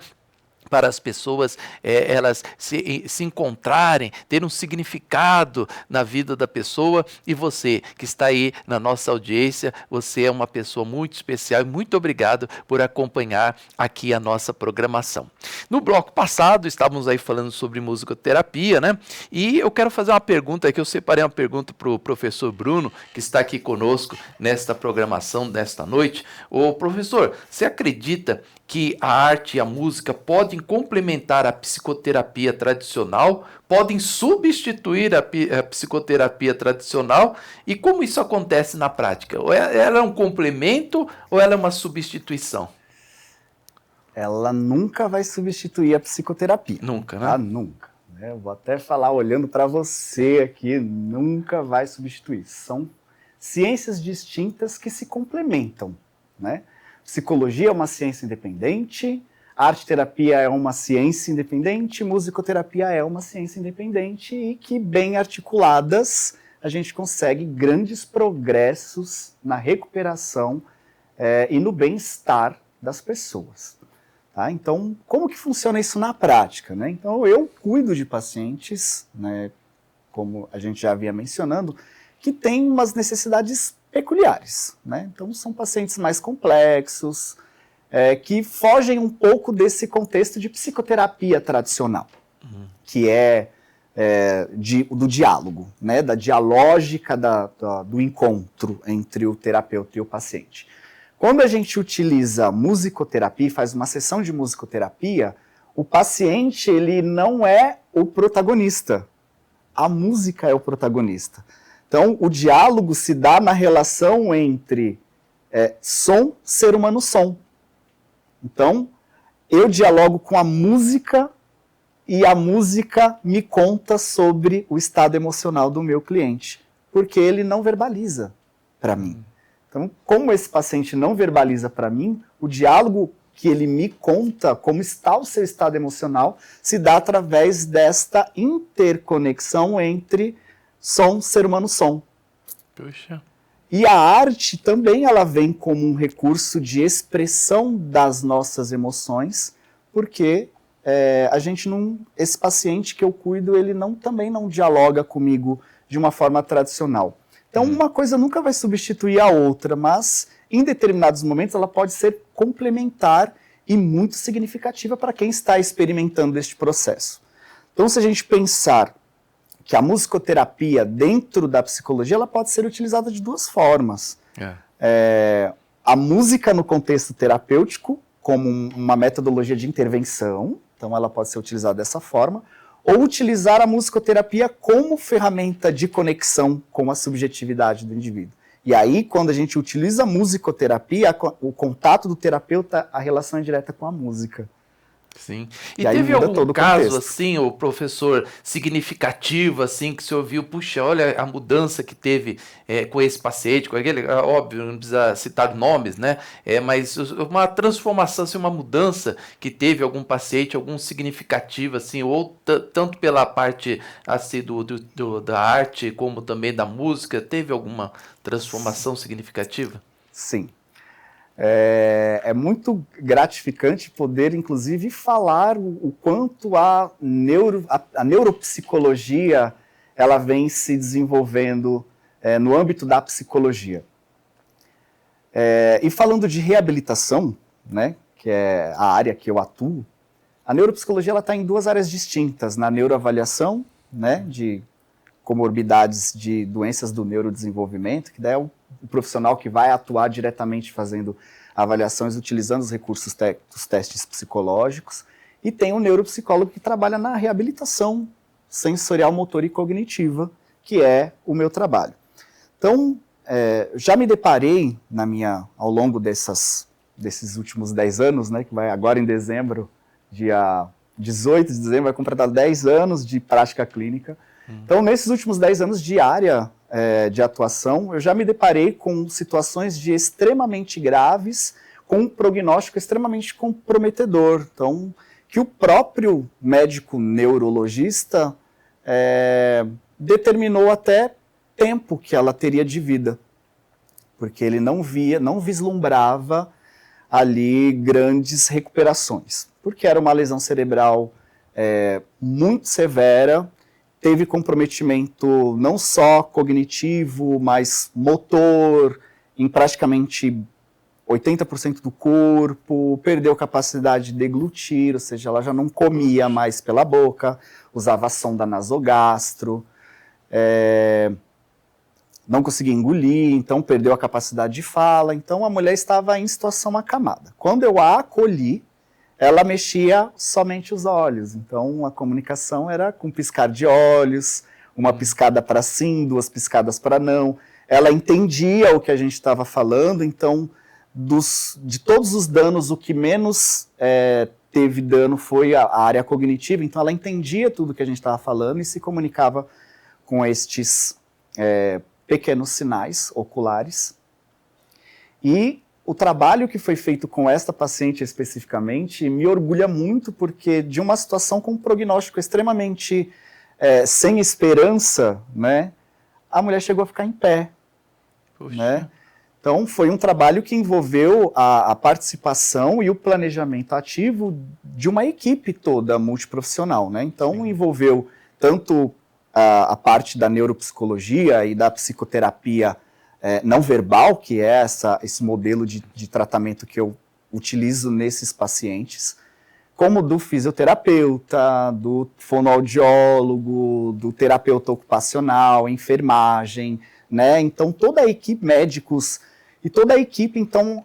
para as pessoas elas se encontrarem, ter um significado na vida da pessoa. E você que está aí na nossa audiência, você é uma pessoa muito especial e muito obrigado por acompanhar aqui a nossa programação. No bloco passado, estávamos aí falando sobre musicoterapia, né? E eu quero fazer uma pergunta aqui, eu separei uma pergunta para o professor Bruno, que está aqui conosco nesta programação desta noite. Ô professor, você acredita que a arte e a música podem complementar a psicoterapia tradicional, podem substituir a psicoterapia tradicional? E como isso acontece na prática? Ela é um complemento ou ela é uma substituição? Ela nunca vai substituir a psicoterapia. Nunca, né? Tá? Nunca. Eu vou até falar, olhando para você aqui, nunca vai substituir. São ciências distintas que se complementam, né? Psicologia é uma ciência independente, arte-terapia é uma ciência independente, musicoterapia é uma ciência independente e que, bem articuladas, a gente consegue grandes progressos na recuperação e no bem-estar das pessoas. Tá? Então, como que funciona isso na prática, né? Então, eu cuido de pacientes, né, como a gente já havia mencionando, que têm umas necessidades peculiares, né? Então são pacientes mais complexos, que fogem um pouco desse contexto de psicoterapia tradicional, que do diálogo, né? Da dialógica do encontro entre o terapeuta e o paciente. Quando a gente utiliza musicoterapia e faz uma sessão de musicoterapia, o paciente ele não é o protagonista, a música é o protagonista. Então, o diálogo se dá na relação entre som, ser humano, som. Então, eu dialogo com a música e a música me conta sobre o estado emocional do meu cliente, porque ele não verbaliza para mim. Então, como esse paciente não verbaliza para mim, o diálogo que ele me conta como está o seu estado emocional se dá através desta interconexão entre som, ser humano, som. Puxa. E a arte também ela vem como um recurso de expressão das nossas emoções, porque esse paciente que eu cuido, ele também não dialoga comigo de uma forma tradicional. Então uma coisa nunca vai substituir a outra, mas em determinados momentos ela pode ser complementar e muito significativa para quem está experimentando este processo. Então se a gente pensar que a musicoterapia dentro da psicologia ela pode ser utilizada de duas formas. A música no contexto terapêutico, como uma metodologia de intervenção, então ela pode ser utilizada dessa forma, ou utilizar a musicoterapia como ferramenta de conexão com a subjetividade do indivíduo. E aí, quando a gente utiliza a musicoterapia, o contato do terapeuta, a relação é direta com a música. Sim. E teve algum caso, assim, o professor, significativo, assim, que você ouviu, puxa, olha a mudança que teve com esse paciente, com aquele, óbvio, não precisa citar nomes, né? Mas uma transformação, assim, uma mudança que teve algum paciente, algum significativo, assim, ou tanto pela parte, assim, da arte, como também da música, teve alguma transformação significativa? Sim. É muito gratificante poder, inclusive, falar o quanto a neuropsicologia ela vem se desenvolvendo no âmbito da psicologia. E falando de reabilitação, né, que é a área que eu atuo, a neuropsicologia está em duas áreas distintas, na neuroavaliação, né, de comorbidades de doenças do neurodesenvolvimento, que daí é o profissional que vai atuar diretamente fazendo avaliações utilizando os recursos dos testes psicológicos, e tem um neuropsicólogo que trabalha na reabilitação sensorial, motor e cognitiva, que é o meu trabalho. Então, já me deparei ao longo desses últimos 10 anos, né, que vai agora em dezembro, dia 18 de dezembro, vai completar 10 anos de prática clínica. Então, nesses últimos 10 anos de área de atuação, eu já me deparei com situações de extremamente graves, com um prognóstico extremamente comprometedor. Então, que o próprio médico neurologista determinou até tempo que ela teria de vida, porque ele não vislumbrava ali grandes recuperações. porque era uma lesão cerebral muito severa, teve comprometimento não só cognitivo, mas motor, em praticamente 80% do corpo, perdeu capacidade de deglutir, ou seja, ela já não comia mais pela boca, usava sonda nasogastro, não conseguia engolir, então perdeu a capacidade de fala, então a mulher estava em situação acamada. Quando eu a acolhi, ela mexia somente os olhos, então a comunicação era com piscar de olhos, uma piscada para sim, 2 piscadas para não. Ela entendia o que a gente estava falando, então de todos os danos, o que menos teve dano foi a área cognitiva, então ela entendia tudo que a gente estava falando e se comunicava com estes pequenos sinais oculares. E o trabalho que foi feito com esta paciente especificamente me orgulha muito, porque de uma situação com um prognóstico extremamente sem esperança, né, a mulher chegou a ficar em pé. Né? Então foi um trabalho que envolveu a participação e o planejamento ativo de uma equipe toda multiprofissional. Né? Então envolveu tanto a parte da neuropsicologia e da psicoterapia não verbal, que é esse modelo de tratamento que eu utilizo nesses pacientes, como do fisioterapeuta, do fonoaudiólogo, do terapeuta ocupacional, enfermagem, né? Então toda a equipe, médicos, e toda a equipe então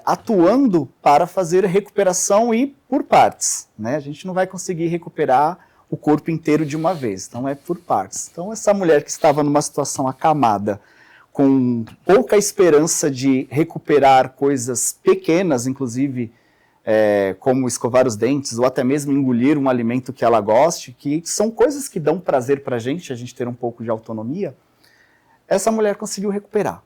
atuando para fazer recuperação e por partes, né? A gente não vai conseguir recuperar o corpo inteiro de uma vez, então é por partes. Então essa mulher que estava numa situação acamada, com pouca esperança de recuperar coisas pequenas, inclusive como escovar os dentes, ou até mesmo engolir um alimento que ela goste, que são coisas que dão prazer para a gente ter um pouco de autonomia, essa mulher conseguiu recuperar.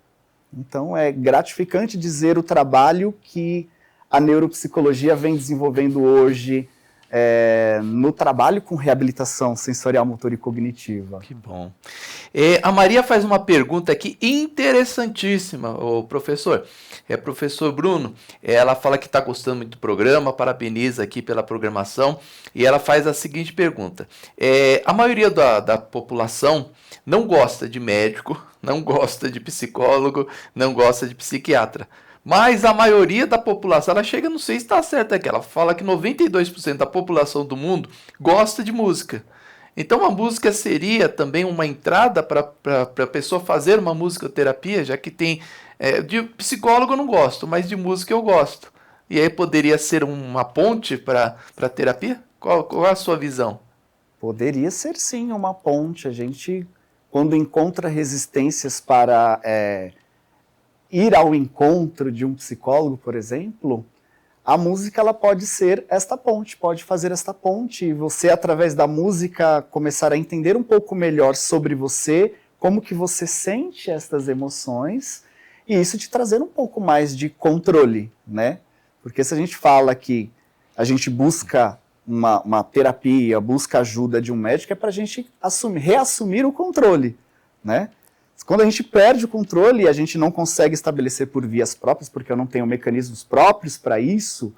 Então é gratificante dizer o trabalho que a neuropsicologia vem desenvolvendo hoje no trabalho com reabilitação sensorial, motor e cognitiva. Que bom. A Maria faz uma pergunta aqui interessantíssima, o professor. Professor Bruno, ela fala que está gostando muito do programa, parabeniza aqui pela programação, e ela faz a seguinte pergunta. A maioria da população não gosta de médico, não gosta de psicólogo, não gosta de psiquiatra. Mas a maioria da população, ela chega, não sei se está certo aqui, ela fala que 92% da população do mundo gosta de música. Então a música seria também uma entrada para a pessoa fazer uma musicoterapia, já que tem... de psicólogo eu não gosto, mas de música eu gosto. E aí poderia ser uma ponte para a terapia? Qual é a sua visão? Poderia ser sim uma ponte. A gente, quando encontra resistências para... ir ao encontro de um psicólogo, por exemplo, a música ela pode ser esta ponte, pode fazer esta ponte, e você, através da música, começar a entender um pouco melhor sobre você, como que você sente estas emoções, e isso te trazer um pouco mais de controle, né? Porque se a gente fala que a gente busca uma terapia, busca ajuda de um médico, é para a gente reassumir o controle, né? Quando a gente perde o controle e a gente não consegue estabelecer por vias próprias, porque eu não tenho mecanismos próprios para isso,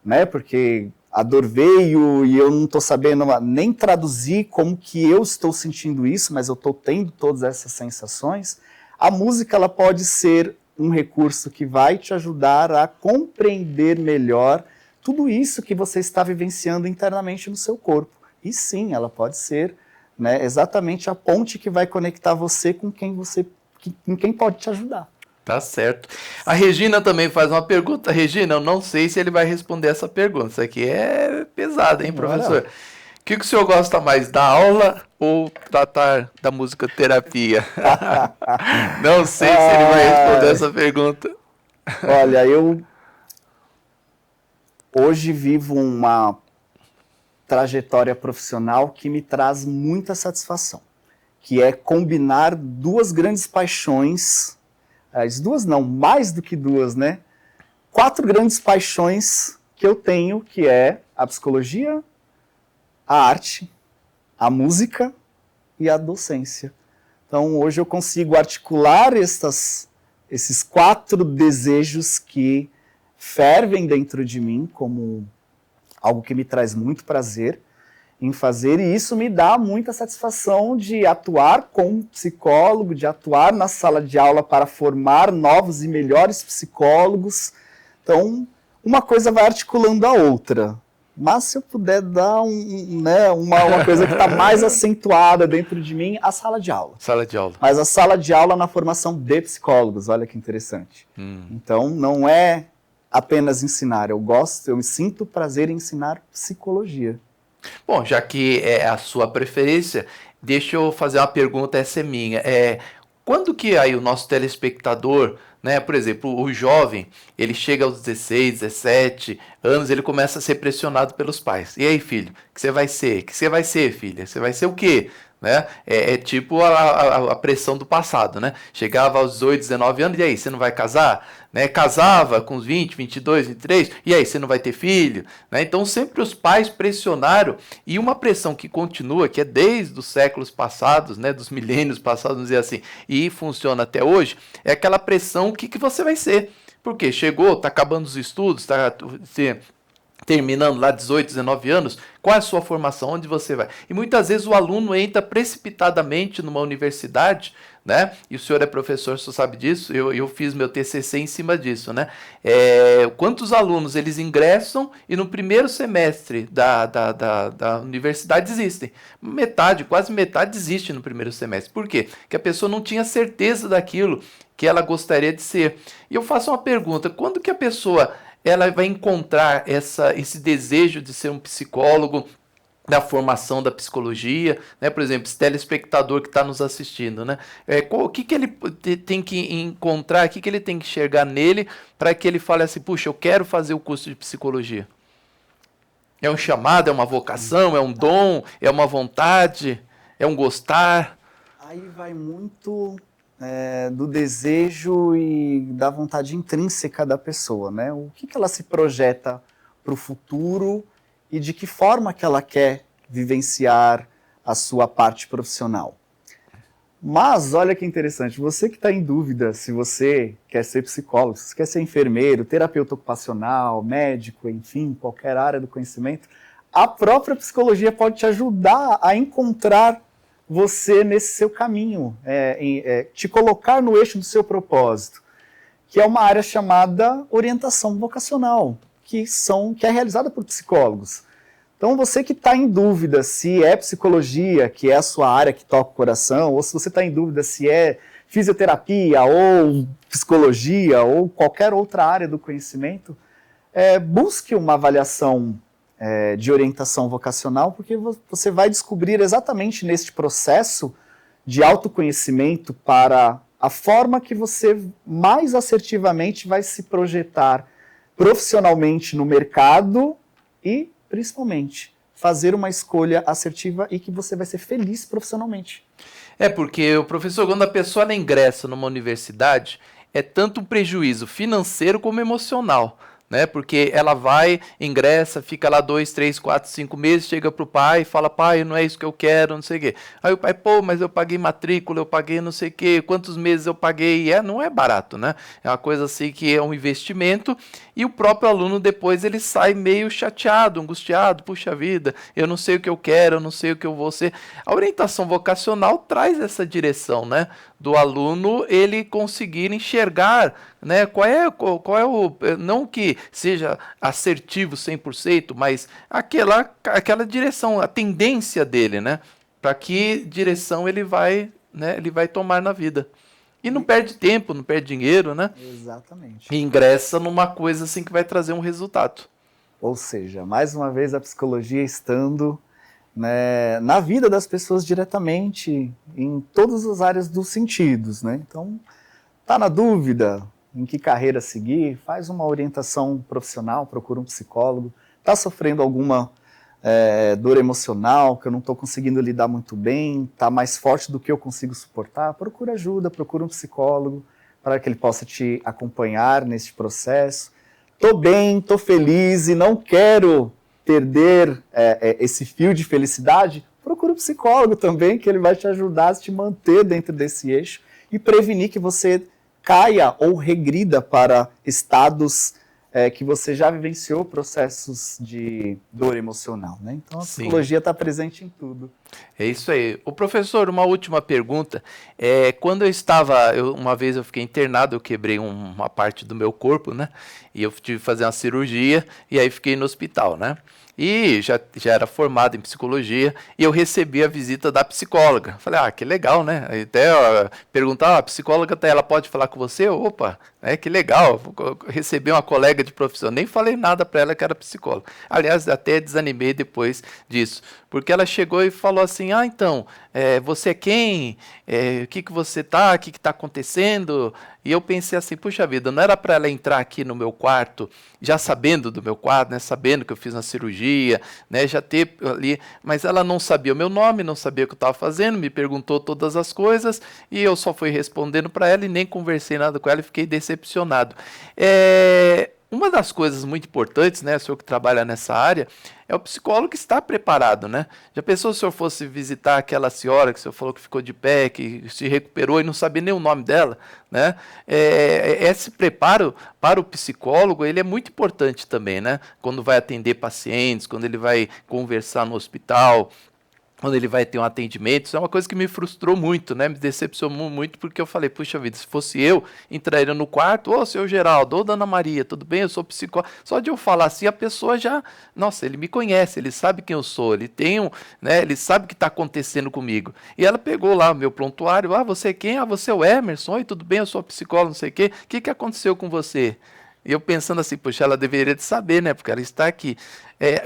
né? Porque a dor veio e eu não estou sabendo nem traduzir como que eu estou sentindo isso, mas eu estou tendo todas essas sensações, a música ela pode ser um recurso que vai te ajudar a compreender melhor tudo isso que você está vivenciando internamente no seu corpo. E sim, ela pode ser, né, exatamente a ponte que vai conectar você com quem pode te ajudar. Tá certo. A Regina também faz uma pergunta. Regina, eu não sei se ele vai responder essa pergunta. Isso aqui é pesado, hein, professor? O que o senhor gosta mais, da aula ou tratar da musicoterapia? Não sei se ele vai responder essa pergunta. Olha, eu hoje vivo uma trajetória profissional que me traz muita satisfação, que é combinar 2 grandes paixões, as 2 não, mais do que 2, né? 4 grandes paixões que eu tenho, que é a psicologia, a arte, a música e a docência. Então hoje eu consigo articular esses 4 desejos que fervem dentro de mim como algo que me traz muito prazer em fazer, e isso me dá muita satisfação de atuar com um psicólogo, de atuar na sala de aula para formar novos e melhores psicólogos. Então, uma coisa vai articulando a outra. Mas se eu puder dar uma coisa que está mais acentuada dentro de mim, a sala de aula. Sala de aula. Mas a sala de aula na formação de psicólogos, olha que interessante. Então, não é apenas ensinar, eu me sinto prazer em ensinar psicologia. Bom, já que é a sua preferência, deixa eu fazer uma pergunta, essa é minha. Quando que aí o nosso telespectador, né, por exemplo, o jovem, ele chega aos 16, 17 anos, ele começa a ser pressionado pelos pais. E aí, filho, o que você vai ser? O que você vai ser, filha? Você vai ser o quê? Né? É tipo a pressão do passado, né? Chegava aos 18, 19 anos, e aí, você não vai casar? Né? Casava com os 20, 22, 23, e aí, você não vai ter filho? Né? Então, sempre os pais pressionaram, e uma pressão que continua, que é desde os séculos passados, né, dos milênios passados, vamos dizer assim, e funciona até hoje, é aquela pressão, o que você vai ser? Porque chegou, está acabando os estudos, está terminando lá 18, 19 anos, qual é a sua formação, onde você vai? E muitas vezes o aluno entra precipitadamente numa universidade, né? E o senhor é professor, o senhor sabe disso, eu fiz meu TCC em cima disso, né? Quantos alunos eles ingressam e no primeiro semestre da universidade desistem? Quase metade desiste no primeiro semestre. Por quê? Porque a pessoa não tinha certeza daquilo que ela gostaria de ser. E eu faço uma pergunta, quando que a pessoa ela vai encontrar esse desejo de ser um psicólogo, da formação da psicologia, né? Por exemplo, esse telespectador que está nos assistindo, né? O que ele tem que encontrar, o que ele tem que enxergar nele para que ele fale assim, puxa, eu quero fazer o curso de psicologia? É um chamado, é uma vocação, é um dom, é uma vontade, é um gostar? Aí vai muito do desejo e da vontade intrínseca da pessoa, né? O que ela se projeta para o futuro e de que forma que ela quer vivenciar a sua parte profissional. Mas olha que interessante, você que está em dúvida se você quer ser psicólogo, se você quer ser enfermeiro, terapeuta ocupacional, médico, enfim, qualquer área do conhecimento, a própria psicologia pode te ajudar a encontrar você nesse seu caminho, te colocar no eixo do seu propósito, que é uma área chamada orientação vocacional, que é realizada por psicólogos. Então, você que está em dúvida se é psicologia, que é a sua área que toca o coração, ou se você está em dúvida se é fisioterapia, ou psicologia, ou qualquer outra área do conhecimento, busque uma avaliação de orientação vocacional, porque você vai descobrir exatamente neste processo de autoconhecimento para a forma que você mais assertivamente vai se projetar profissionalmente no mercado e, principalmente, fazer uma escolha assertiva e que você vai ser feliz profissionalmente. Porque o professor, quando a pessoa ela ingressa numa universidade, é tanto um prejuízo financeiro como emocional, né? Porque ela vai, ingressa, fica lá 2, 3, 4, 5 meses, chega pro pai e fala, pai, não é isso que eu quero, não sei o quê. Aí o pai, mas eu paguei matrícula, eu paguei não sei o quê, quantos meses eu paguei, não é barato, né? É uma coisa assim que é um investimento, e o próprio aluno depois ele sai meio chateado, angustiado, puxa vida, eu não sei o que eu quero, eu não sei o que eu vou ser. A orientação vocacional traz essa direção, né? Do aluno ele conseguir enxergar, né, qual é o, não que seja assertivo 100%, mas aquela direção, a tendência dele, né, para que direção ele vai tomar na vida. E não perde tempo, não perde dinheiro, né? Exatamente. E ingressa numa coisa assim que vai trazer um resultado. Ou seja, mais uma vez a psicologia estando na vida das pessoas diretamente, em todas as áreas dos sentidos, né? Então, tá na dúvida em que carreira seguir, faz uma orientação profissional, procura um psicólogo. Tá sofrendo alguma dor emocional, que eu não estou conseguindo lidar muito bem, tá mais forte do que eu consigo suportar, procura ajuda, procura um psicólogo, para que ele possa te acompanhar nesse processo. Tô bem, tô feliz e não quero perder esse fio de felicidade, procura um psicólogo também, que ele vai te ajudar a te manter dentro desse eixo e prevenir que você caia ou regrida para estados que você já vivenciou processos de dor emocional, né? Então a Sim. psicologia está presente em tudo. É isso aí. O professor, uma última pergunta. Quando uma vez eu fiquei internado, eu quebrei uma parte do meu corpo, né? E eu tive que fazer uma cirurgia e aí fiquei no hospital, né? E já era formado em psicologia e eu recebi a visita da psicóloga. Falei, que legal, né? Aí até perguntar, a psicóloga ela pode falar com você? Opa, que legal. Recebi uma colega de profissão, nem falei nada para ela que era psicóloga. Aliás, até desanimei depois disso, porque ela chegou e falou assim, então, você é quem? O que você tá? O que está acontecendo? E eu pensei assim, puxa vida, não era para ela entrar aqui no meu quarto, já sabendo do meu quadro, né, sabendo que eu fiz uma cirurgia, né, já ter ali, mas ela não sabia o meu nome, não sabia o que eu estava fazendo, me perguntou todas as coisas, e eu só fui respondendo para ela e nem conversei nada com ela e fiquei decepcionado. Uma das coisas muito importantes, né, o senhor que trabalha nessa área, é o psicólogo estar preparado, né? Já pensou se o senhor fosse visitar aquela senhora que o senhor falou que ficou de pé, que se recuperou e não sabia nem o nome dela, né? Esse preparo para o psicólogo, ele é muito importante também, né? Quando vai atender pacientes, quando ele vai conversar no hospital, quando ele vai ter um atendimento. Isso é uma coisa que me frustrou muito, né? Me decepcionou muito, porque eu falei, puxa vida, se fosse eu, entraria no quarto, ô, seu Geraldo, ô, Dona Maria, tudo bem? Eu sou psicólogo. Só de eu falar assim, a pessoa já, nossa, ele me conhece, ele sabe quem eu sou, ele tem né, ele sabe o que está acontecendo comigo. E ela pegou lá o meu prontuário, você é quem? Você é o Emerson, oi, tudo bem? Eu sou psicólogo, não sei o quê. O que aconteceu com você? E eu pensando assim, puxa, ela deveria de saber, né? Porque ela está aqui.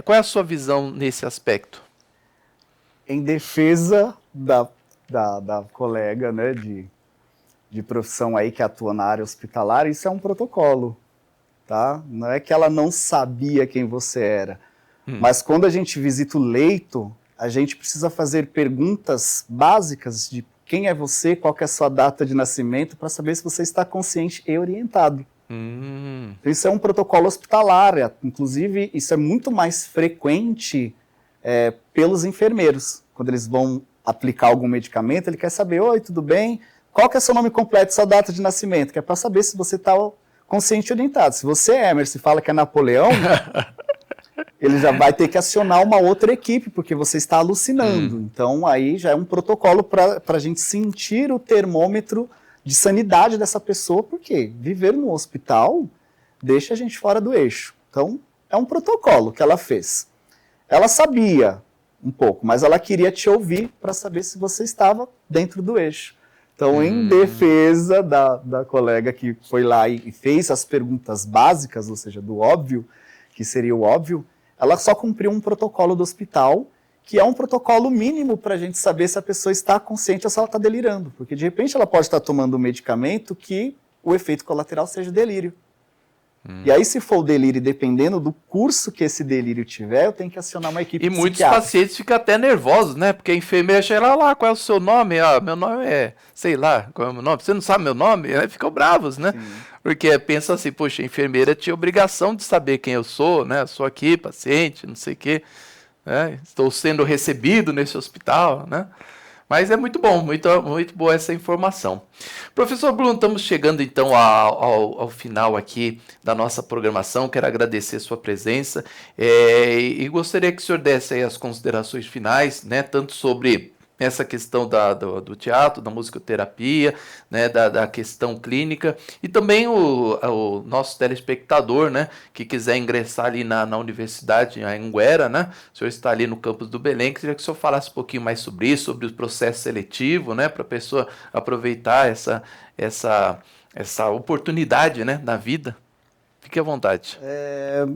Qual é a sua visão nesse aspecto? Em defesa da colega, né, de profissão aí que atua na área hospitalar, isso é um protocolo, tá? Não é que ela não sabia quem você era, mas quando a gente visita o leito, a gente precisa fazer perguntas básicas de quem é você, qual que é a sua data de nascimento, para saber se você está consciente e orientado. Então, isso é um protocolo hospitalar, inclusive isso é muito mais frequente pelos enfermeiros. Quando eles vão aplicar algum medicamento, ele quer saber, oi, tudo bem? Qual que é seu nome completo, sua data de nascimento? Que é para saber se você está consciente e orientado. Se você é Emerson e fala que é Napoleão, ele já vai ter que acionar uma outra equipe, porque você está alucinando. Então, aí já é um protocolo para a gente sentir o termômetro de sanidade dessa pessoa, porque viver no hospital deixa a gente fora do eixo. Então, é um protocolo que ela fez. Ela sabia um pouco, mas ela queria te ouvir para saber se você estava dentro do eixo. Então, em defesa da colega que foi lá e fez as perguntas básicas, ou seja, do óbvio, que seria o óbvio, ela só cumpriu um protocolo do hospital, que é um protocolo mínimo para a gente saber se a pessoa está consciente ou se ela está delirando. Porque, de repente, ela pode estar tomando um medicamento que o efeito colateral seja delírio. E aí, se for o delírio, dependendo do curso que esse delírio tiver, eu tenho que acionar uma equipe psiquiátrica. E muitos pacientes ficam até nervosos, né? Porque a enfermeira chega lá, qual é o seu nome? Meu nome é, sei lá, qual é o meu nome? Você não sabe meu nome? Aí ficam bravos, né? Sim. Porque pensam assim, poxa, a enfermeira tinha obrigação de saber quem eu sou, né? Eu sou aqui, paciente, não sei o quê. Estou sendo recebido nesse hospital, né? Mas é muito bom, muito boa essa informação. Professor Bruno, estamos chegando então ao final aqui da nossa programação. Quero agradecer a sua presença e gostaria que o senhor desse aí as considerações finais, né, tanto sobre essa questão do teatro, da musicoterapia, né, da questão clínica, e também o nosso telespectador, né, que quiser ingressar ali na Universidade, em Anhanguera, né, o senhor está ali no campus do Belém, queria que o senhor falasse um pouquinho mais sobre isso, sobre o processo seletivo, né, para a pessoa aproveitar essa oportunidade, né, na vida. Fique à vontade.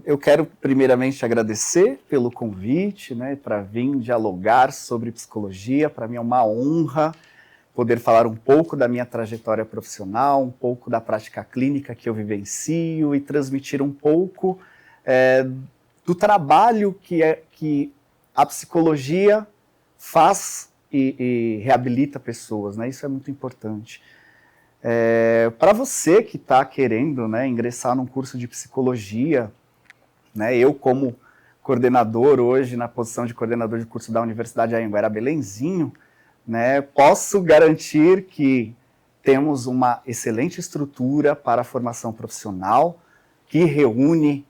Eu quero primeiramente agradecer pelo convite, né, para vir dialogar sobre psicologia. Para mim é uma honra poder falar um pouco da minha trajetória profissional, um pouco da prática clínica que eu vivencio e transmitir um pouco do trabalho que a psicologia faz e reabilita pessoas, né? Isso é muito importante. Para você que está querendo, né, ingressar num curso de psicologia, né, eu como coordenador hoje, na posição de coordenador de curso da Universidade de Anhanguera Belenzinho, né, posso garantir que temos uma excelente estrutura para a formação profissional, que reúne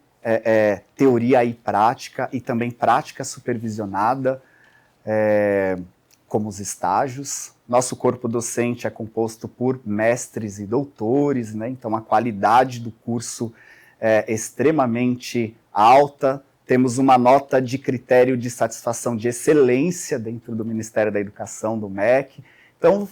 teoria e prática, e também prática supervisionada, como os estágios. Nosso corpo docente é composto por mestres e doutores, né? Então a qualidade do curso é extremamente alta. Temos uma nota de critério de satisfação de excelência dentro do Ministério da Educação, do MEC. Então,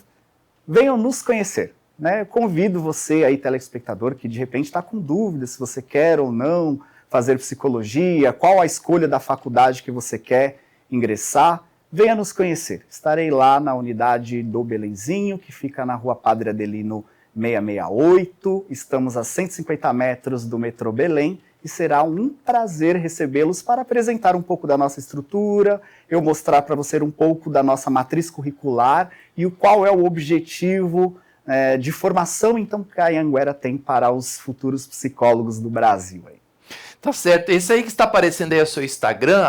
venham nos conhecer, né? Eu convido você aí, telespectador, que de repente está com dúvida se você quer ou não fazer psicologia, qual a escolha da faculdade que você quer ingressar. Venha nos conhecer. Estarei lá na unidade do Belenzinho, que fica na Rua Padre Adelino 668. Estamos a 150 metros do metrô Belém e será um prazer recebê-los para apresentar um pouco da nossa estrutura, eu mostrar para você um pouco da nossa matriz curricular e qual é o objetivo de formação então que a Anhanguera tem para os futuros psicólogos do Brasil. Aí. Tá certo. Esse aí que está aparecendo aí é o seu Instagram,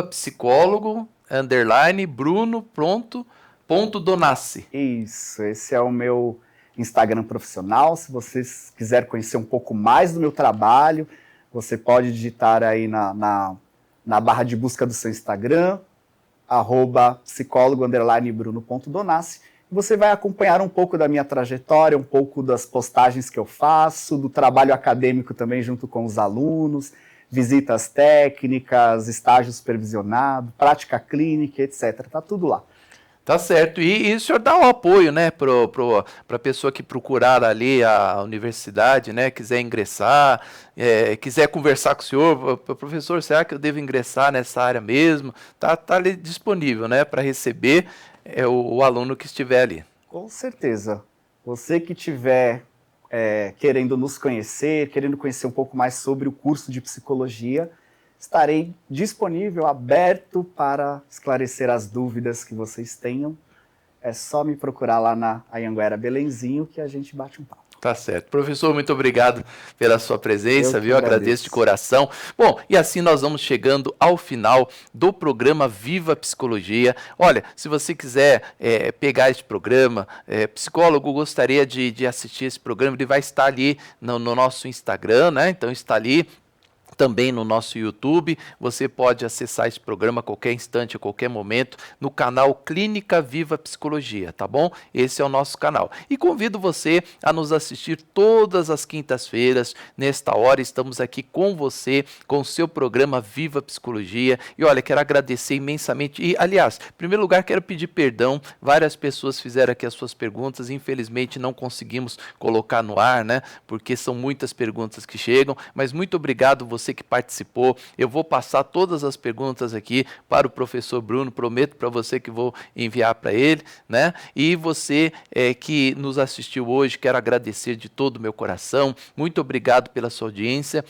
@psicólogo_bruno.donassi. Isso, esse é o meu Instagram profissional. Se vocês quiserem conhecer um pouco mais do meu trabalho, você pode digitar aí na barra de busca do seu Instagram, @psicólogo_bruno.donassi. Você vai acompanhar um pouco da minha trajetória, um pouco das postagens que eu faço, do trabalho acadêmico também junto com os alunos, visitas técnicas, estágio supervisionado, prática clínica, etc. Tá tudo lá. Tá certo. E o senhor dá o apoio, né, para a pessoa que procurar ali a universidade, né, quiser ingressar, quiser conversar com o senhor, professor, será que eu devo ingressar nessa área mesmo? Tá ali disponível, né, para receber o aluno que estiver ali. Com certeza. Você que estiver querendo nos conhecer, querendo conhecer um pouco mais sobre o curso de psicologia, estarei disponível, aberto para esclarecer as dúvidas que vocês tenham. É só me procurar lá na Anhanguera Belenzinho que a gente bate um papo. Tá certo. Professor, muito obrigado pela sua presença, viu? Agradeço de coração. Bom, e assim nós vamos chegando ao final do programa Viva Psicologia. Olha, se você quiser pegar este programa, psicólogo gostaria de assistir esse programa, ele vai estar ali no nosso Instagram, né? Então está ali. Também no nosso YouTube, você pode acessar esse programa a qualquer instante, a qualquer momento, no canal Clínica Viva Psicologia, tá bom? Esse é o nosso canal. E convido você a nos assistir todas as quintas-feiras. Nesta hora, estamos aqui com você, com o seu programa Viva Psicologia. E olha, quero agradecer imensamente. E, aliás, em primeiro lugar, quero pedir perdão. Várias pessoas fizeram aqui as suas perguntas. Infelizmente, não conseguimos colocar no ar, né? Porque são muitas perguntas que chegam. Mas muito obrigado você que participou. Eu vou passar todas as perguntas aqui para o professor Bruno, prometo para você que vou enviar para ele, né? E você que nos assistiu hoje, quero agradecer de todo o meu coração. Muito obrigado pela sua audiência.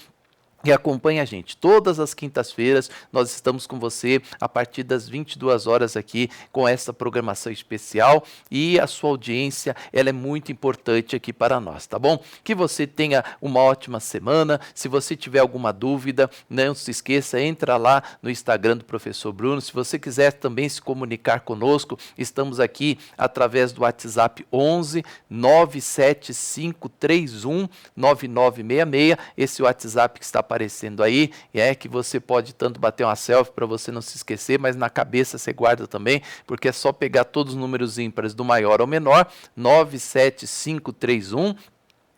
E acompanhe a gente. Todas as quintas-feiras nós estamos com você a partir das 22 horas aqui com essa programação especial e a sua audiência, ela é muito importante aqui para nós, tá bom? Que você tenha uma ótima semana. Se você tiver alguma dúvida, não se esqueça, entra lá no Instagram do professor Bruno. Se você quiser também se comunicar conosco, estamos aqui através do WhatsApp 11 97531 9966. Esse WhatsApp que está aparecendo aí, que você pode tanto bater uma selfie para você não se esquecer, mas na cabeça você guarda também, porque é só pegar todos os números ímpares do maior ao menor, 97531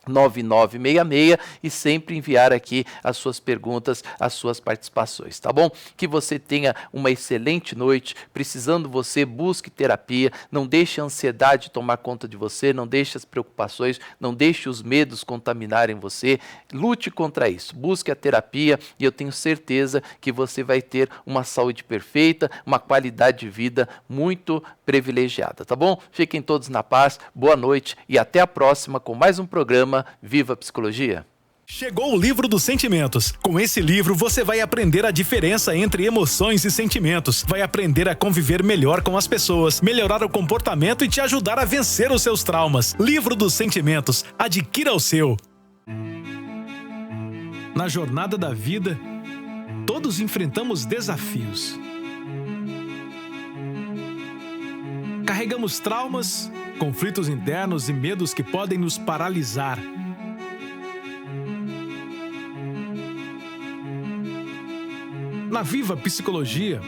9966 e sempre enviar aqui as suas perguntas, as suas participações, tá bom? Que você tenha uma excelente noite. Precisando você, busque terapia, não deixe a ansiedade tomar conta de você, não deixe as preocupações, não deixe os medos contaminarem você. Lute contra isso, busque a terapia e eu tenho certeza que você vai ter uma saúde perfeita, uma qualidade de vida muito privilegiada, tá bom? Fiquem todos na paz, boa noite e até a próxima com mais um programa Viva Psicologia. Chegou o livro dos sentimentos. Com esse livro você vai aprender a diferença entre emoções e sentimentos, vai aprender a conviver melhor com as pessoas, melhorar o comportamento e te ajudar a vencer os seus traumas. Livro dos sentimentos. Adquira o seu. Na jornada da vida, todos enfrentamos desafios. Carregamos traumas, conflitos internos e medos que podem nos paralisar. Na Viva Psicologia,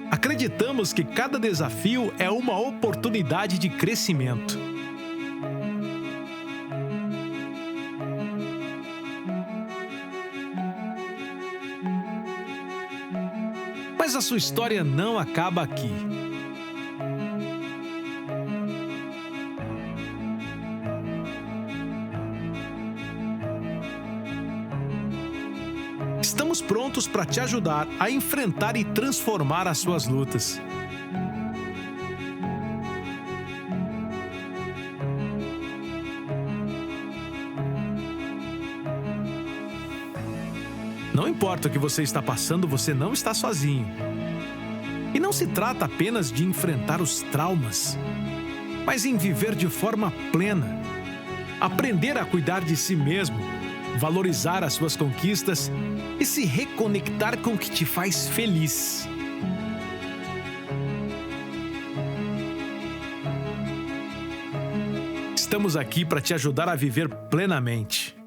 acreditamos que cada desafio é uma oportunidade de crescimento. Mas a sua história não acaba aqui. Estamos prontos para te ajudar a enfrentar e transformar as suas lutas. Não importa o que você está passando, você não está sozinho. E não se trata apenas de enfrentar os traumas, mas em viver de forma plena, aprender a cuidar de si mesmo, valorizar as suas conquistas e se reconectar com o que te faz feliz. Estamos aqui para te ajudar a viver plenamente.